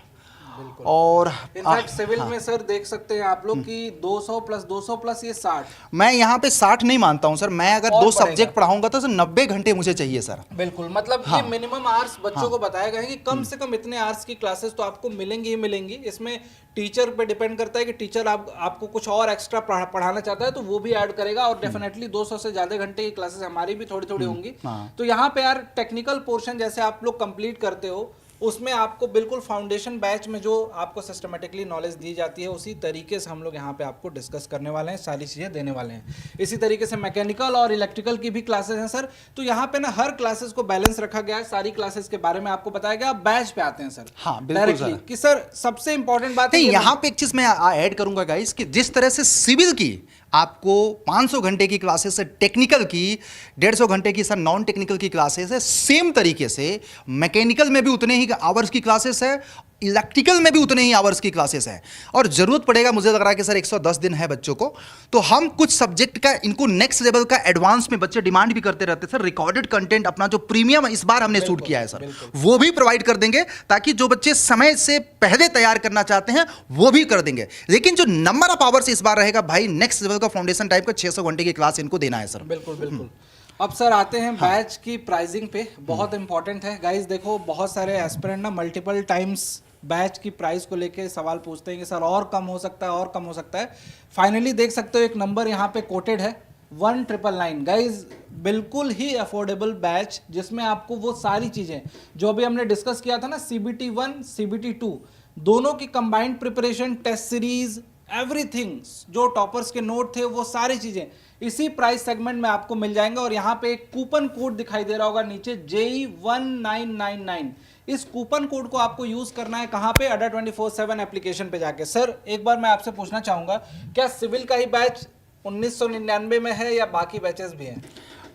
S1: और
S2: इनफैक्ट सिविल में सर देख सकते हैं आप लोग कि 200 प्लस ये 60।
S1: मैं यहाँ पे 60 नहीं मानता हूँ सर, मैं अगर
S2: और
S1: 2
S2: बढ़ेगा।
S1: सब्जेक्ट पढ़ाऊंगा तो सर 90 घंटे मुझे चाहिए सर।
S2: बिल्कुल, मतलब ये मिनिमम आवर्स बच्चों को बताया गया है कि कम से कम इतने आवर्स की क्लासेस तो आपको मिलेंगी ही मिलेंगी। इसमें टीचर पे डिपेंड करता है कि टीचर आपको कुछ और एक्स्ट्रा पढ़ाना चाहता है तो वो भी ऐड करेगा, और डेफिनेटली 200 से ज्यादा घंटे की क्लासेस हमारी भी थोड़ी थोड़ी होंगी। तो यहाँ पे यार टेक्निकल पोर्शन जैसे आप लोग कंप्लीट करते हो उसमें आपको बिल्कुल फाउंडेशन बैच में जो आपको सिस्टमेटिकली नॉलेज दी जाती है उसी तरीके से हम लोग यहाँ पे आपको डिस्कस करने वाले हैं, सारी चीज़ें देने वाले हैं। इसी तरीके से मैकेनिकल और इलेक्ट्रिकल की भी क्लासेस हैं सर। तो यहाँ पे ना हर क्लासेस को बैलेंस रखा गया है, सारी क्लासेस के बारे में आपको बताया गया। बैच पे आते हैं सर।
S1: हाँ, बिल्कुल सर।
S2: कि सर सबसे इंपॉर्टेंट बात है
S1: नहीं, यहाँ पे एक चीज मैं ऐड करूंगा गाइस कि जिस तरह से सिविल की आपको 500 घंटे की क्लासेस है, टेक्निकल की 150 घंटे की सर नॉन टेक्निकल की क्लासेस है, सेम तरीके से मैकेनिकल में भी उतने ही आवर्स की क्लासेस है, इलेक्ट्रिकल में भी उतने ही आवर्स की क्लासेस हैं। और जरूरत पड़ेगा, मुझे लग रहा है कि सर 110 दिन है बच्चों को, तो हम कुछ सब्जेक्ट का इनको नेक्स्ट लेवल का एडवांस में बच्चे डिमांड भी करते रहते हैं सर। रिकॉर्डेड कंटेंट अपना जो प्रीमियम इस बार हमने शूट किया है सर, वो भी प्रोवाइड कर देंगे ताकि जो बच्चे समय से पहले तैयार करना चाहते हैं वो भी कर देंगे। लेकिन जो नंबर ऑफ आवर्स इस बार रहेगा भाई, नेक्स्ट लेवल का फाउंडेशन टाइप का 600 घंटे की क्लास इनको देना है सर।
S2: बिल्कुल बिल्कुल। अब सर आते हैं बैच की प्राइसिंग पे, बहुत इंपॉर्टेंट है गाइस। देखो बहुत सारे एस्पिरेंट ना मल्टीपल टाइम्स बैच की प्राइस को लेके सवाल पूछते हैं कि सर और कम हो सकता है, और कम हो सकता है। फाइनली देख सकते हो एक नंबर यहाँ पे कोटेड है 1999 गाइज, बिल्कुल ही अफोर्डेबल बैच जिसमें आपको वो सारी चीज़ें जो अभी हमने डिस्कस किया था ना, CBT 1 CBT 2 दोनों की combined preparation, test series, everything, जो टॉपर्स के नोट थे वो सारी चीज़ें इसी प्राइस सेगमेंट में आपको मिल जाएंगे। और यहाँ पे एक कूपन कोड दिखाई दे रहा होगा नीचे, JE1999। इस कूपन कोड को आपको यूज करना है कहाँ पे, अड्डा 24/7 एप्लीकेशन पे जाके। सर एक बार मैं आपसे पूछना चाहूंगा, क्या सिविल का ही बैच 1999 में है या बाकी बैचेस भी हैं?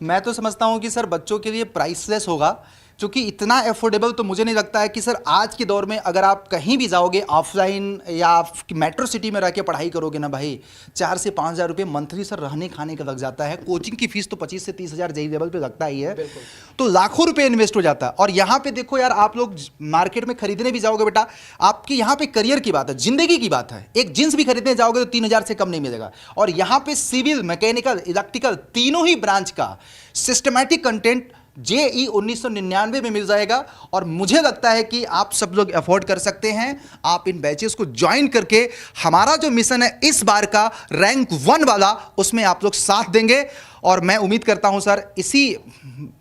S1: मैं तो समझता हूँ कि सर बच्चों के लिए प्राइसलेस होगा, क्योंकि इतना अफोर्डेबल तो मुझे नहीं लगता है कि सर आज के दौर में अगर आप कहीं भी जाओगे ऑफलाइन या मेट्रो सिटी में रह के पढ़ाई करोगे ना भाई, 4 से 5 हज़ार रुपये मंथली सर रहने खाने का लग जाता है। कोचिंग की फीस तो 25 से 30 हज़ार जेई लेवल पे लगता ही है, तो लाखों रुपए इन्वेस्ट हो जाता है। और यहाँ पे देखो यार, आप लोग मार्केट में खरीदने भी जाओगे बेटा, आपकी यहाँ पे करियर की बात है, जिंदगी की बात है। एक जींस भी खरीदने जाओगे तो 3000 से कम नहीं मिलेगा। और यहाँ पे सिविल, मैकेनिकल, इलेक्ट्रिकल तीनों ही ब्रांच का सिस्टमैटिक कंटेंट JE 1999 में मिल जाएगा। और मुझे लगता है कि आप सब लोग अफोर्ड कर सकते हैं। आप इन बैचेस को ज्वाइन करके हमारा जो मिशन है इस बार का रैंक 1 वाला, उसमें आप लोग साथ देंगे। और मैं उम्मीद करता हूं सर इसी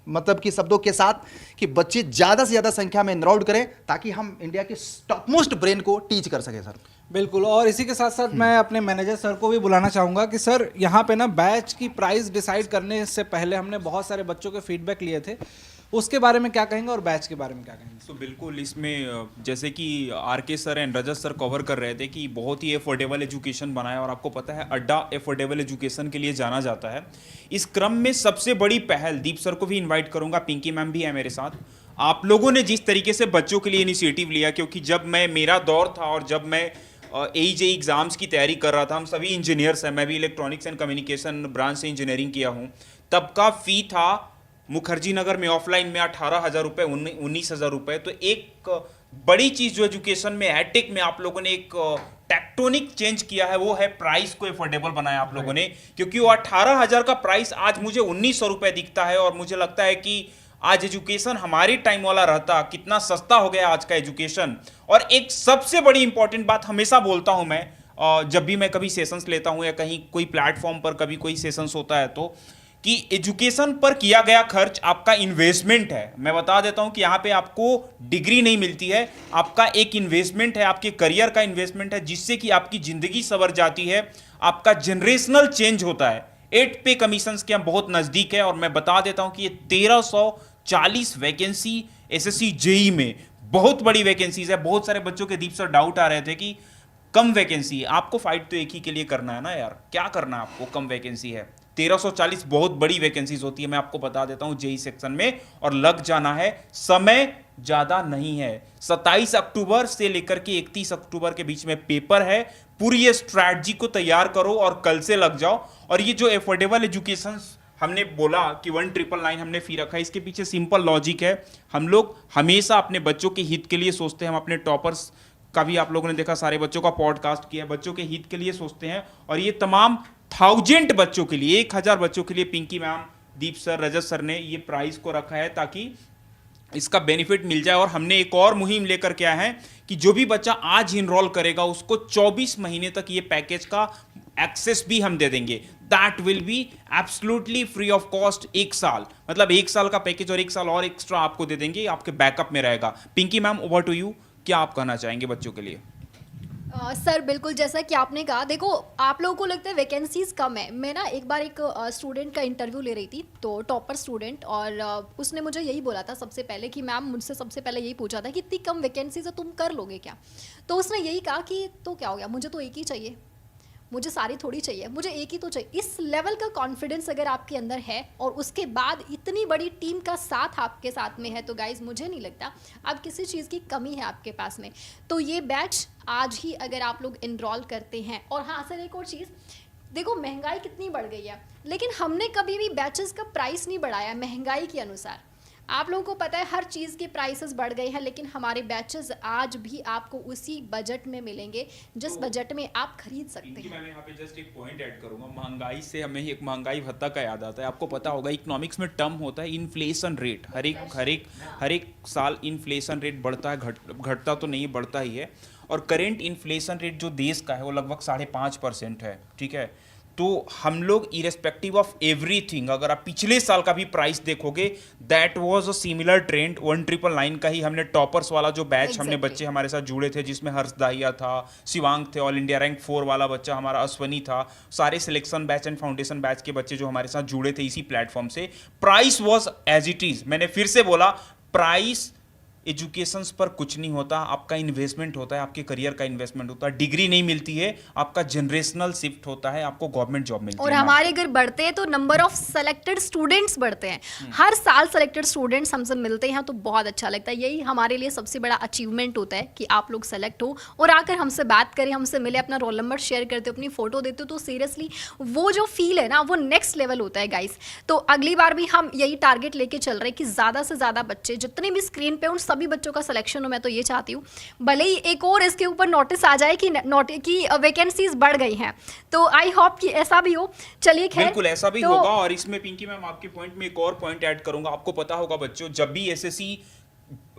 S1: मतलब कि शब्दों के साथ कि बच्चे ज़्यादा से ज़्यादा संख्या में एनरोल्ड करें ताकि हम इंडिया के टॉप मोस्ट ब्रेन को टीच कर सकें सर।
S2: बिल्कुल। और इसी के साथ साथ मैं अपने मैनेजर सर को भी बुलाना चाहूँगा कि सर यहाँ पे ना बैच की प्राइस डिसाइड करने से पहले हमने बहुत सारे बच्चों के फीडबैक लिए थे, उसके बारे में क्या कहेंगे और बैच के बारे में क्या कहेंगे?
S5: तो बिल्कुल इसमें जैसे कि RK sir and Rajat sir cover कर रहे थे कि बहुत ही अफोर्डेबल एजुकेशन बनाया, और आपको पता है अड्डा अफोर्डेबल एजुकेशन के लिए जाना जाता है। इस क्रम में सबसे बड़ी पहल, दीप सर को भी इन्वाइट करूंगा, पिंकी मैम भी है मेरे साथ, आप लोगों ने जिस तरीके से बच्चों के लिए इनिशिएटिव लिया, क्योंकि जब मेरा दौर था और जब मैं AE एग्जाम्स की तैयारी कर रहा था, हम सभी इंजीनियर्स हैं, मैं भी इलेक्ट्रॉनिक्स एंड कम्युनिकेशन ब्रांच से इंजीनियरिंग किया हूँ, तब का फी था मुखर्जी नगर में ऑफलाइन में 18,000 रुपये, 19,000 रुपये। तो एक बड़ी चीज़ जो एजुकेशन में एटेक में आप लोगों ने एक टेक्टोनिक चेंज किया है वो है प्राइस को अफोर्डेबल बनाया आप लोगों ने, क्योंकि वो 18,000 का प्राइस आज मुझे 1,900 रुपये दिखता है। और मुझे लगता है कि आज एजुकेशन हमारे टाइम वाला रहता, कितना सस्ता हो गया आज का एजुकेशन। और एक सबसे बड़ी इंपॉर्टेंट बात हमेशा बोलता हूं मैं, जब भी मैं कभी सेशंस लेता हूं या कहीं कोई प्लेटफॉर्म पर कभी कोई सेशंस होता है, तो कि एजुकेशन पर किया गया खर्च आपका इन्वेस्टमेंट है। मैं बता देता हूं कि यहाँ पे आपको डिग्री नहीं मिलती है, आपका एक इन्वेस्टमेंट है, आपके करियर का इन्वेस्टमेंट है, जिससे कि आपकी जिंदगी संवर जाती है, आपका जनरेशनल चेंज होता है। 8 पे कमीशंस के हम बहुत नजदीक है। और मैं बता देता हूं कि ये 1340 वैकेंसी SSC JE में बहुत बड़ी वैकेंसीज है। बहुत सारे बच्चों के दीप सर डाउट आ रहे थे कि कम वैकेंसी है, आपको फाइट तो एक ही के लिए करना है ना यार, क्या करना है आपको, कम वैकेंसी है। 1340 बहुत बड़ी वैकेंसीज होती है, मैं आपको बता देता हूं JE सेक्शन में, और लग जाना है, समय ज्यादा नहीं है। 27 अक्टूबर से लेकर के 31 अक्टूबर के बीच में पेपर है। पूरी ये स्ट्रैटेजी को तैयार करो और कल से लग जाओ। और ये जो एफोर्डेबल एजुकेशन हमने बोला कि 1999 हमने फी रखा है, इसके पीछे सिंपल लॉजिक है। हम लोग हमेशा अपने बच्चों के हित के लिए सोचते हैं, हम अपने टॉपर्स का भी आप लोगों ने देखा, सारे बच्चों का पॉडकास्ट किया, बच्चों के हित के लिए सोचते हैं। और ये तमाम 1000 बच्चों के लिए, 1000 बच्चों के लिए पिंकी मैम, दीप सर, रजत सर ने ये प्राइस को रखा है ताकि इसका बेनिफिट मिल जाए। और हमने एक और मुहिम लेकर के आए हैं कि जो भी बच्चा आज इनरोल करेगा उसको 24 महीने तक ये पैकेज का एक्सेस भी हम दे देंगे। That will be absolutely free of cost. 1 साल, मतलब 1 साल का पैकेज और 1 साल और एक्स्ट्रा आपको दे देंगे, आपके बैकअप में रहेगा। Pinky ma'am, over to you, क्या आप कहना चाहेंगे बच्चों के लिए?
S3: सर बिल्कुल जैसा कि आपने कहा, देखो आप लोगों को लगता है वैकेंसीज कम है। मैं ना एक बार एक स्टूडेंट का इंटरव्यू ले रही थी, तो टॉपर स्टूडेंट, और उसने मुझे यही बोला था सबसे पहले कि मैम, मुझसे सबसे पहले यही पूछा था कि इतनी कम वैकेंसीज है, तुम कर लोगे क्या? तो उसने यही कहा कि तो क्या हो गया, मुझे तो एक ही चाहिए, मुझे सारी थोड़ी चाहिए, मुझे एक ही तो चाहिए। इस लेवल का कॉन्फिडेंस अगर आपके अंदर है और उसके बाद इतनी बड़ी टीम का साथ आपके साथ में है, तो गाइज मुझे नहीं लगता अब किसी चीज़ की कमी है आपके पास में। तो ये बैच आज ही अगर आप लोग इनरोल करते हैं। और हाँ सर, एक और चीज़, देखो महंगाई कितनी बढ़ गई है, लेकिन हमने कभी भी बैचेस का प्राइस नहीं बढ़ाया महंगाई के अनुसार। आप लोगों को पता है हर चीज़ के प्राइसेस बढ़ गए हैं, लेकिन हमारे बैचेस आज भी आपको उसी बजट में मिलेंगे जिस बजट में आप खरीद सकते हैं।
S5: मैं यहाँ पे जस्ट एक पॉइंट ऐड करूंगा। महंगाई से हमें एक महंगाई भत्ता का याद आता है। आपको पता होगा इकोनॉमिक्स में टर्म होता है इन्फ्लेशन रेट। हर एक साल इन्फ्लेशन रेट बढ़ता है, घटता तो नहीं, बढ़ता ही है। और करेंट इन्फ्लेशन रेट जो देश का है वो लगभग 5.5% है, ठीक है। तो हम लोग इरेस्पेक्टिव ऑफ एवरीथिंग, अगर आप पिछले साल का भी प्राइस देखोगे, that was a similar trend. 1999 का ही हमने टॉपर्स वाला जो बैच हमने बच्चे हमारे साथ जुड़े थे, जिसमें हर्ष दाहिया था, शिवांग थे, ऑल इंडिया रैंक 4 वाला बच्चा हमारा अश्वनी था, सारे selection batch and foundation batch के बच्चे जो हमारे साथ जुड़े थे इसी प्लेटफॉर्म से। Price was as it is. मैंने फिर से बोला, प्राइस एजुकेशंस पर कुछ नहीं होता, आपका इन्वेस्टमेंट होता है, आपके करियर का इन्वेस्टमेंट होता है। डिग्री नहीं मिलती है, आपका जनरेशनल शिफ्ट होता है, आपको गवर्नमेंट जॉब मिलती है।
S3: और हमारे अगर बढ़ते हैं तो नंबर ऑफ सेलेक्टेड स्टूडेंट्स बढ़ते हैं। हर साल सेलेक्टेड स्टूडेंट्स हमसे मिलते हैं, तो बहुत अच्छा लगता है। यही हमारे लिए सबसे बड़ा अचीवमेंट होता है कि आप लोग सेलेक्ट हो और आकर हमसे बात करें, हमसे मिले, अपना रोल नंबर शेयर करते हो, अपनी फोटो देते हो, तो सीरियसली वो जो फील है ना, वो नेक्स्ट लेवल होता है गाइस। तो अगली बार भी हम यही टारगेट लेके चल रहे हैं कि ज़्यादा से ज़्यादा बच्चे जितने भी स्क्रीन पे, उन सभी बच्चों का सिलेक्शन हो। मैं तो ये चाहती हूँ भले ही एक और इसके ऊपर नोटिस आ जाए कि वैकेंसीज बढ़ गई हैं, तो आई होप कि ऐसा भी हो। चलिए खैर,
S5: बिल्कुल ऐसा भी
S3: तो
S5: होगा। और इसमें पिंकी मैम, आपके पॉइंट में एक और पॉइंट ऐड करूंगा। आपको पता होगा बच्चों, जब भी एसएससी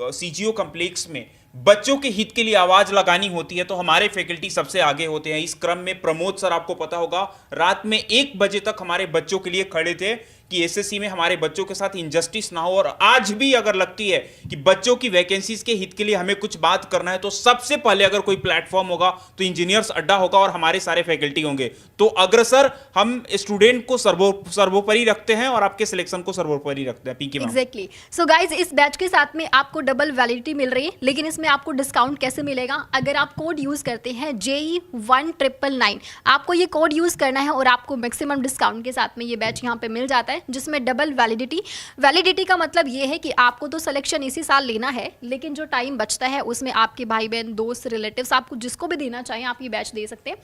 S5: सीजीओ कॉम्प्लेक्स में बच्चों के हित के लिए आवाज लगानी होती है, तो हमारे फैकल्टी सबसे आगे होते हैं। इस क्रम में प्रमोद सर, आपको पता होगा, रात में 1 बजे तक हमारे बच्चों के लिए खड़े थे कि एसएससी में हमारे बच्चों के साथ इनजस्टिस ना हो। और आज भी अगर लगती है कि बच्चों की वैकेंसीज के हित के लिए हमें कुछ बात करना है, तो सबसे पहले अगर कोई प्लेटफॉर्म होगा तो इंजीनियर्स अड्डा होगा और हमारे सारे फैकल्टी होंगे। तो अग्रसर हम स्टूडेंट को सर्वोपरि रखते हैं और आपके सिलेक्शन को सर्वोपरि रखते हैं। Pinky ma'am,
S3: exactly. So guys, इस बैच के साथ में आपको डबल वैलिडिटी मिल रही है, लेकिन इसमें आपको डिस्काउंट कैसे मिलेगा? अगर आप कोड यूज करते हैं JE1999, आपको ये कोड यूज करना है और आपको मैक्सिमम डिस्काउंट के साथ में ये बैच यहाँ पे मिल जाता है, जिसमें डबल वैलिडिटी का मतलब ये है कि आपको तो सिलेक्शन इसी साल लेना है, लेकिन जो टाइम बचता है उसमें आपके भाई बहन, दोस्त, रिलेटिव्स, आपको जिसको भी देना चाहें आप ये बैच दे सकते हैं।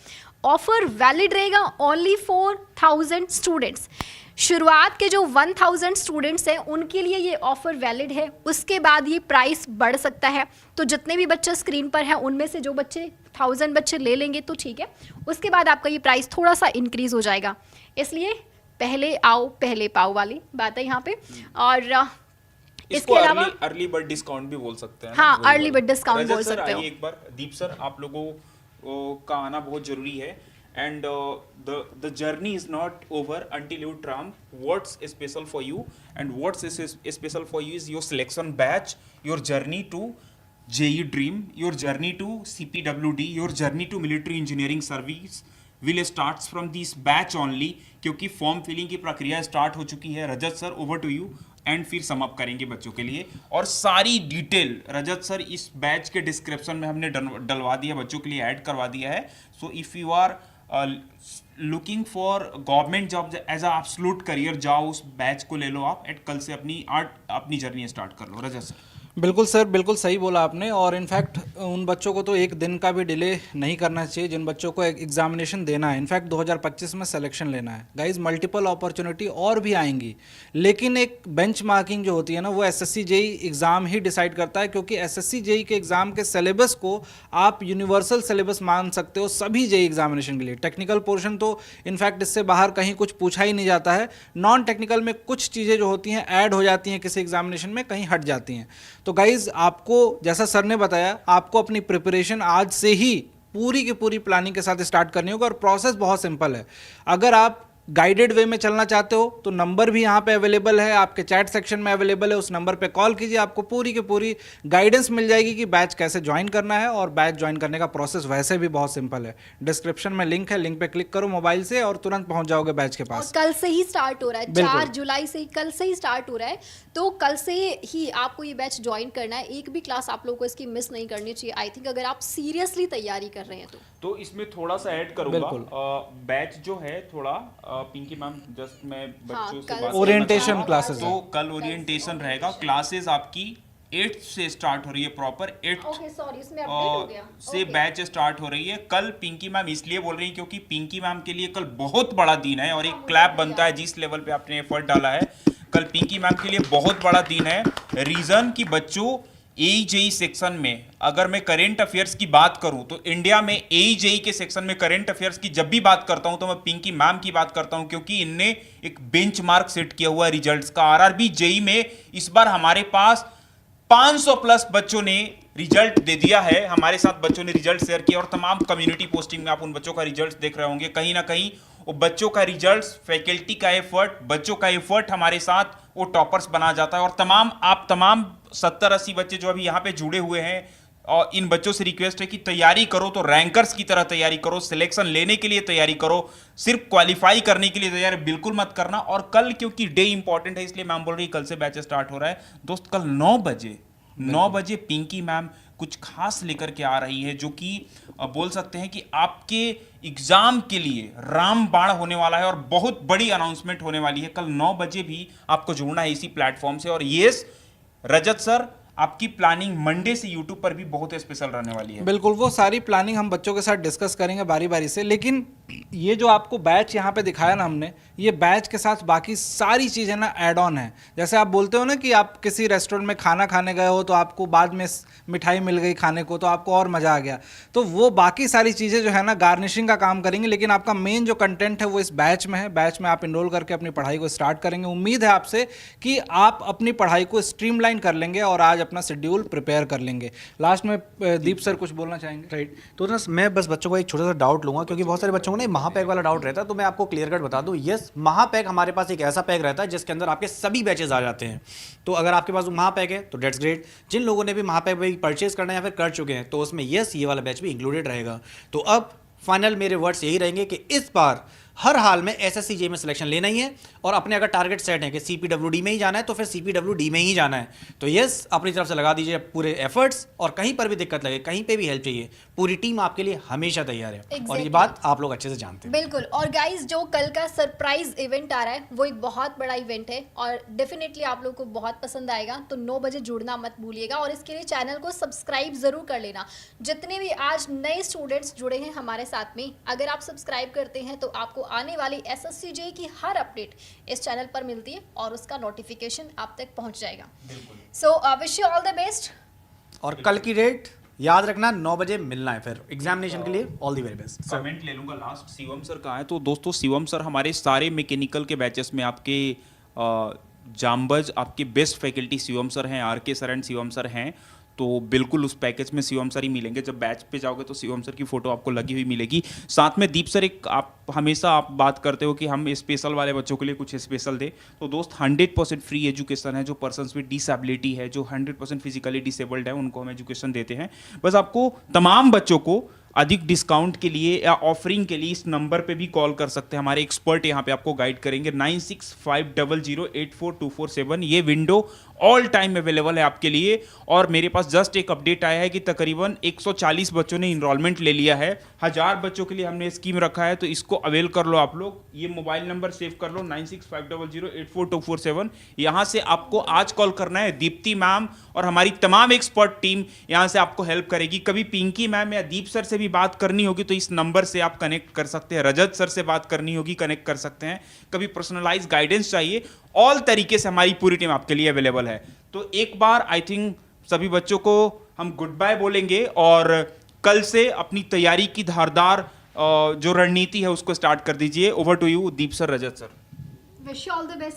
S3: ऑफर वैलिड रहेगा ओनली फॉर 1000 स्टूडेंट्स। शुरुआत के जो 1000 स्टूडेंट्स हैं उनके लिए ये ऑफर वैलिड है। उसके बाद ये प्राइस बढ़ सकता है। तो जितने भी बच्चे स्क्रीन पर हैं उनमें से जो बच्चे 1000 बच्चे ले लेंगे तो ठीक है, उसके बाद आपका ये प्राइस थोड़ा सा इंक्रीज हो जाएगा। इसलिए पहले आओ पहले पाओ वाली बात है यहाँ पे। और इसके अलावा
S5: अर्ली बर्ड डिस्काउंट भी बोल सकते हैं।
S3: हाँ, अर्ली बर्ड डिस्काउंट बोल सकते हो।
S5: एक बार दीप सर, आप लोगों का आना बहुत जरूरी है। And the journey is not over until you trump. What's special for you, and what's special for you is your selection batch, your journey to JE Dream, your journey to CPWD, your journey to military engineering service will starts from this batch only, क्योंकि form filling की प्रक्रिया start हो चुकी है। Rajat sir, over to you, and फिर sum up करेंगे बच्चों के लिए। और सारी डिटेल रजत सर इस बैच के डिस्क्रिप्शन में हमने डलवा दिया, बच्चों के लिए ऐड करवा दिया है। So if you are looking for government job as a absolute career, जाओ उस बैच को ले लो आप। एट कल से अपनी जर्नी स्टार्ट कर लो। रजत सर,
S2: बिल्कुल सर, बिल्कुल सही बोला आपने। और इनफैक्ट उन बच्चों को तो एक दिन का भी डिले नहीं करना चाहिए जिन बच्चों को एग्जामिनेशन देना है। इनफैक्ट 2025 में सिलेक्शन लेना है गाइज, मल्टीपल अपॉर्चुनिटी और भी आएंगी, लेकिन एक बेंचमार्किंग जो होती है ना वो एसएससी जेई एग्ज़ाम ही डिसाइड करता है, क्योंकि एसएससी जेई के एग्ज़ाम के सिलेबस को आप यूनिवर्सल सिलेबस मान सकते हो सभी जेई एग्जामिनेशन के लिए। टेक्निकल पोर्शन तो इनफैक्ट इससे बाहर कहीं कुछ पूछा ही नहीं जाता है। नॉन टेक्निकल में कुछ चीज़ें जो होती हैं ऐड हो जाती हैं किसी एग्जामिनेशन में, कहीं हट जाती हैं। तो गाइज आपको जैसा सर ने बताया, आपको अपनी प्रिपरेशन आज से ही पूरी की पूरी प्लानिंग के साथ स्टार्ट करनी होगी। और प्रोसेस बहुत सिंपल है। अगर आप गाइडेड वे में चलना चाहते हो तो नंबर भी यहाँ पे अवेलेबल है, आपके चैट सेक्शन में अवेलेबल है, उस नंबर पे कॉल कीजिए, आपको पूरी की पूरी गाइडेंस मिल जाएगी कि बैच कैसे ज्वाइन करना है। और बैच ज्वाइन करने का प्रोसेस वैसे भी बहुत सिंपल है। डिस्क्रिप्शन में लिंक है, लिंक पे क्लिक करो मोबाइल से और तुरंत पहुंच जाओगे बैच के
S3: और
S2: पास।
S3: कल से ही स्टार्ट हो रहा है,
S2: बिल्कुल।
S3: 4 जुलाई से ही, कल से ही स्टार्ट हो रहा है। तो कल से ही आपको ये बैच ज्वाइन करना है। एक भी क्लास आप लोगों को इसकी मिस नहीं करनी चाहिए। आई थिंक अगर आप सीरियसली तैयारी कर रहे हैं
S5: तो इसमें थोड़ा सा ऐड करूंगा।
S2: बिल्कुल।
S5: बैच जो है थोड़ा पिंकी मैम जस्ट मैं बच्चों से
S3: कल
S5: बात
S3: से
S2: ओरिएंटेशन
S5: करना चाहूंगा।
S2: क्लासेस
S5: तो कल ओरिएंटेशन रहेगा। क्लासेस आपकी 8 से स्टार्ट हो रही है, प्रॉपर 8
S3: ओके, सॉरी, इसमें अपडेट हो गया
S5: से बैच स्टार्ट हो रही है। कल पिंकी मैम इसलिए बोल रही है क्योंकि पिंकी मैम के लिए कल बहुत बड़ा दिन है और एक क्लैप बनता है जिस लेवल पे आपने एफर्ट डाला है। कल पिंकी मैम के लिए बहुत बड़ा दिन है। रीजन कि बच्चों AE-JEE सेक्शन में अगर मैं करंट अफेयर्स की बात करूं तो इंडिया में AE-JEE के सेक्शन में करंट अफेयर्स की जब भी बात करता हूं तो मैं पिंकी मैम की बात करता हूं, क्योंकि इनने एक बेंचमार्क सेट किया हुआ है रिजल्ट्स का। RRB JEE में इस बार हमारे पास 500 प्लस बच्चों ने रिजल्ट दे दिया है। हमारे साथ बच्चों ने रिजल्ट शेयर किया और तमाम कम्युनिटी पोस्टिंग में आप उन बच्चों का रिजल्ट देख रहे होंगे। कहीं ना कहीं वो बच्चों का रिजल्ट, फैकल्टी का एफर्ट, बच्चों का एफर्ट हमारे साथ वो टॉपर्स बना जाता है। और तमाम 70-80 बच्चे जो अभी यहाँ पे जुड़े हुए हैं, और इन बच्चों से रिक्वेस्ट है कि तैयारी करो तो रैंकर्स की तरह तैयारी करो, सिलेक्शन लेने के लिए तैयारी करो, सिर्फ क्वालिफाई करने के लिए तैयारी बिल्कुल मत करना। और कल क्योंकि डे इंपॉर्टेंट है इसलिए मैम बोल रही है कल से बैच स्टार्ट हो रहा है। दोस्त कल 9 बजे पिंकी मैम कुछ खास लेकर के आ रही है जो कि बोल सकते हैं कि आपके एग्जाम के लिए रामबाण होने वाला है और बहुत बड़ी अनाउंसमेंट होने वाली है। कल 9 बजे भी आपको जुड़ना है इसी प्लेटफॉर्म से। और यस रजत सर, आपकी प्लानिंग मंडे से यूट्यूब पर भी बहुत स्पेशल रहने वाली है।
S2: बिल्कुल, वो सारी प्लानिंग हम बच्चों के साथ डिस्कस करेंगे बारी बारी से। लेकिन ये जो आपको बैच यहाँ पे दिखाया ना हमने, ये बैच के साथ बाकी सारी चीज़ें ना ऐड ऑन है। जैसे आप बोलते हो ना कि आप किसी रेस्टोरेंट में खाना खाने गए हो तो आपको बाद में मिठाई मिल गई खाने को तो आपको और मज़ा आ गया, तो वो बाकी सारी चीज़ें जो है ना गार्निशिंग का काम करेंगे। लेकिन आपका मेन जो कंटेंट है वो इस बैच में है। बैच में आप इनरोल करके अपनी पढ़ाई को स्टार्ट करेंगे। उम्मीद है आपसे कि आप अपनी पढ़ाई को स्ट्रीमलाइन कर लेंगे और आज अपना शेड्यूल प्रिपेयर कर लेंगे। लास्ट में दीप सर कुछ बोलना चाहेंगे?
S4: राइट। तो ना मैं बस बच्चों को एक छोटा सा डाउट लूंगा, क्योंकि बहुत सारे बच्चों को ना महापैक वाला डाउट रहता है, तो मैं आपको क्लियर कट बता दूं। यस, महापैक हमारे पास एक ऐसा पैक रहता है जिसके अंदर आपके सभी बैचेस आ जाते हैं। तो अगर आपके पास महापैक है तो डेट्स ग्रेट। जिन लोगों ने भी महापैक भी परचेज करना है या फिर कर चुके हैं तो उसमें यस ये वाला बैच भी इंक्लूडेड रहेगा। तो अब फाइनल मेरे वर्ड्स यही रहेंगे कि इस बार हर हाल में एसएससी जेईई में सिलेक्शन लेना ही है। और अपने अगर टारगेट सेट है कि CPWD में ही जाना है तो फिर CPWD में ही जाना है। तो यस, अपनी तरफ से लगा दीजिए पूरे एफर्ट्स, और कहीं पर भी दिक्कत लगे, कहीं पे भी हेल्प चाहिए, पूरी टीम आपके लिए हमेशा तैयार है। और ये
S3: Exactly.
S4: बात आप लोग अच्छे से जानते हैं।
S3: बिल्कुल। और गाइस, जो कल का सरप्राइज इवेंट आ रहा है वो एक बहुत बड़ा इवेंट है और डेफिनेटली आप लोग को बहुत पसंद आएगा। तो 9 बजे जुड़ना मत भूलिएगा और इसके लिए चैनल को सब्सक्राइब जरूर कर लेना। जितने भी आज नए स्टूडेंट्स जुड़े हैं हमारे साथ में, अगर आप सब्सक्राइब करते हैं तो आपको आने वाली SSC JEE की हर अपडेट इस चैनल पर मिलती है और उसका नोटिफिकेशन आप तक पहुंच जाएगा। So wish you all the best.
S4: और कल की डेट याद रखना, 9 बजे मिलना है फिर एग्जामिनेशन के लिए। All the very best.
S5: Comment ले लूंगा लास्ट। शिवम सर कहाँ है? तो दोस्तों शिवम सर हमारे सारे मैकेनिकल के बैचेस में आपके जामबज आपके बेस्ट फैकल्टी शिवम सर हैं, RK sir and Shivam sir हैं। तो बिल्कुल उस पैकेज में शिवम सर ही मिलेंगे। जब बैच पे जाओगे तो शिवम सर की फोटो आपको लगी हुई मिलेगी। साथ में दीप सर, एक आप हमेशा बात करते हो कि हम स्पेशल वाले बच्चों के लिए कुछ स्पेशल दे, तो दोस्त 100% फ्री एजुकेशन है। जो पर्सन्स विद डिसेबिलिटी है, जो 100% फिजिकली डिसेबल्ड है, उनको हम एजुकेशन देते हैं। बस आपको तमाम बच्चों को अधिक डिस्काउंट के लिए या ऑफरिंग के लिए इस नंबर पे भी कॉल कर सकते हैं। हमारे एक्सपर्ट यहाँ पे आपको गाइड करेंगे। 9650084247 ये विंडो ऑल टाइम अवेलेबल है आपके लिए। और मेरे पास जस्ट एक अपडेट आया है कि तकरीबन 140 बच्चों ने इनरोलमेंट ले लिया है। 1000 बच्चों के लिए हमने स्कीम रखा है, तो इसको अवेल कर लो आप लोग। ये मोबाइल नंबर सेव कर लो 9650084247। यहाँ से आपको आज कॉल करना है। दीप्ति मैम और हमारी तमाम एक्सपर्ट टीम यहाँ से आपको हेल्प करेगी। कभी पिंकी मैम या दीप सर से भी बात करनी होगी तो इस नंबर से आप कनेक्ट कर सकते हैं। रजत सर से बात करनी होगी, कनेक्ट कर सकते हैं। कभी पर्सनलाइज गाइडेंस चाहिए, ऑल तरीके से हमारी पूरी टीम आपके लिए अवेलेबल है। तो एक बार आई थिंक सभी बच्चों को हम गुड बाय बोलेंगे और कल से अपनी तैयारी की धारदार जो रणनीति है उसको स्टार्ट कर दीजिए। Over to you Deep sir, Rajat sir.
S3: Wish you all the best.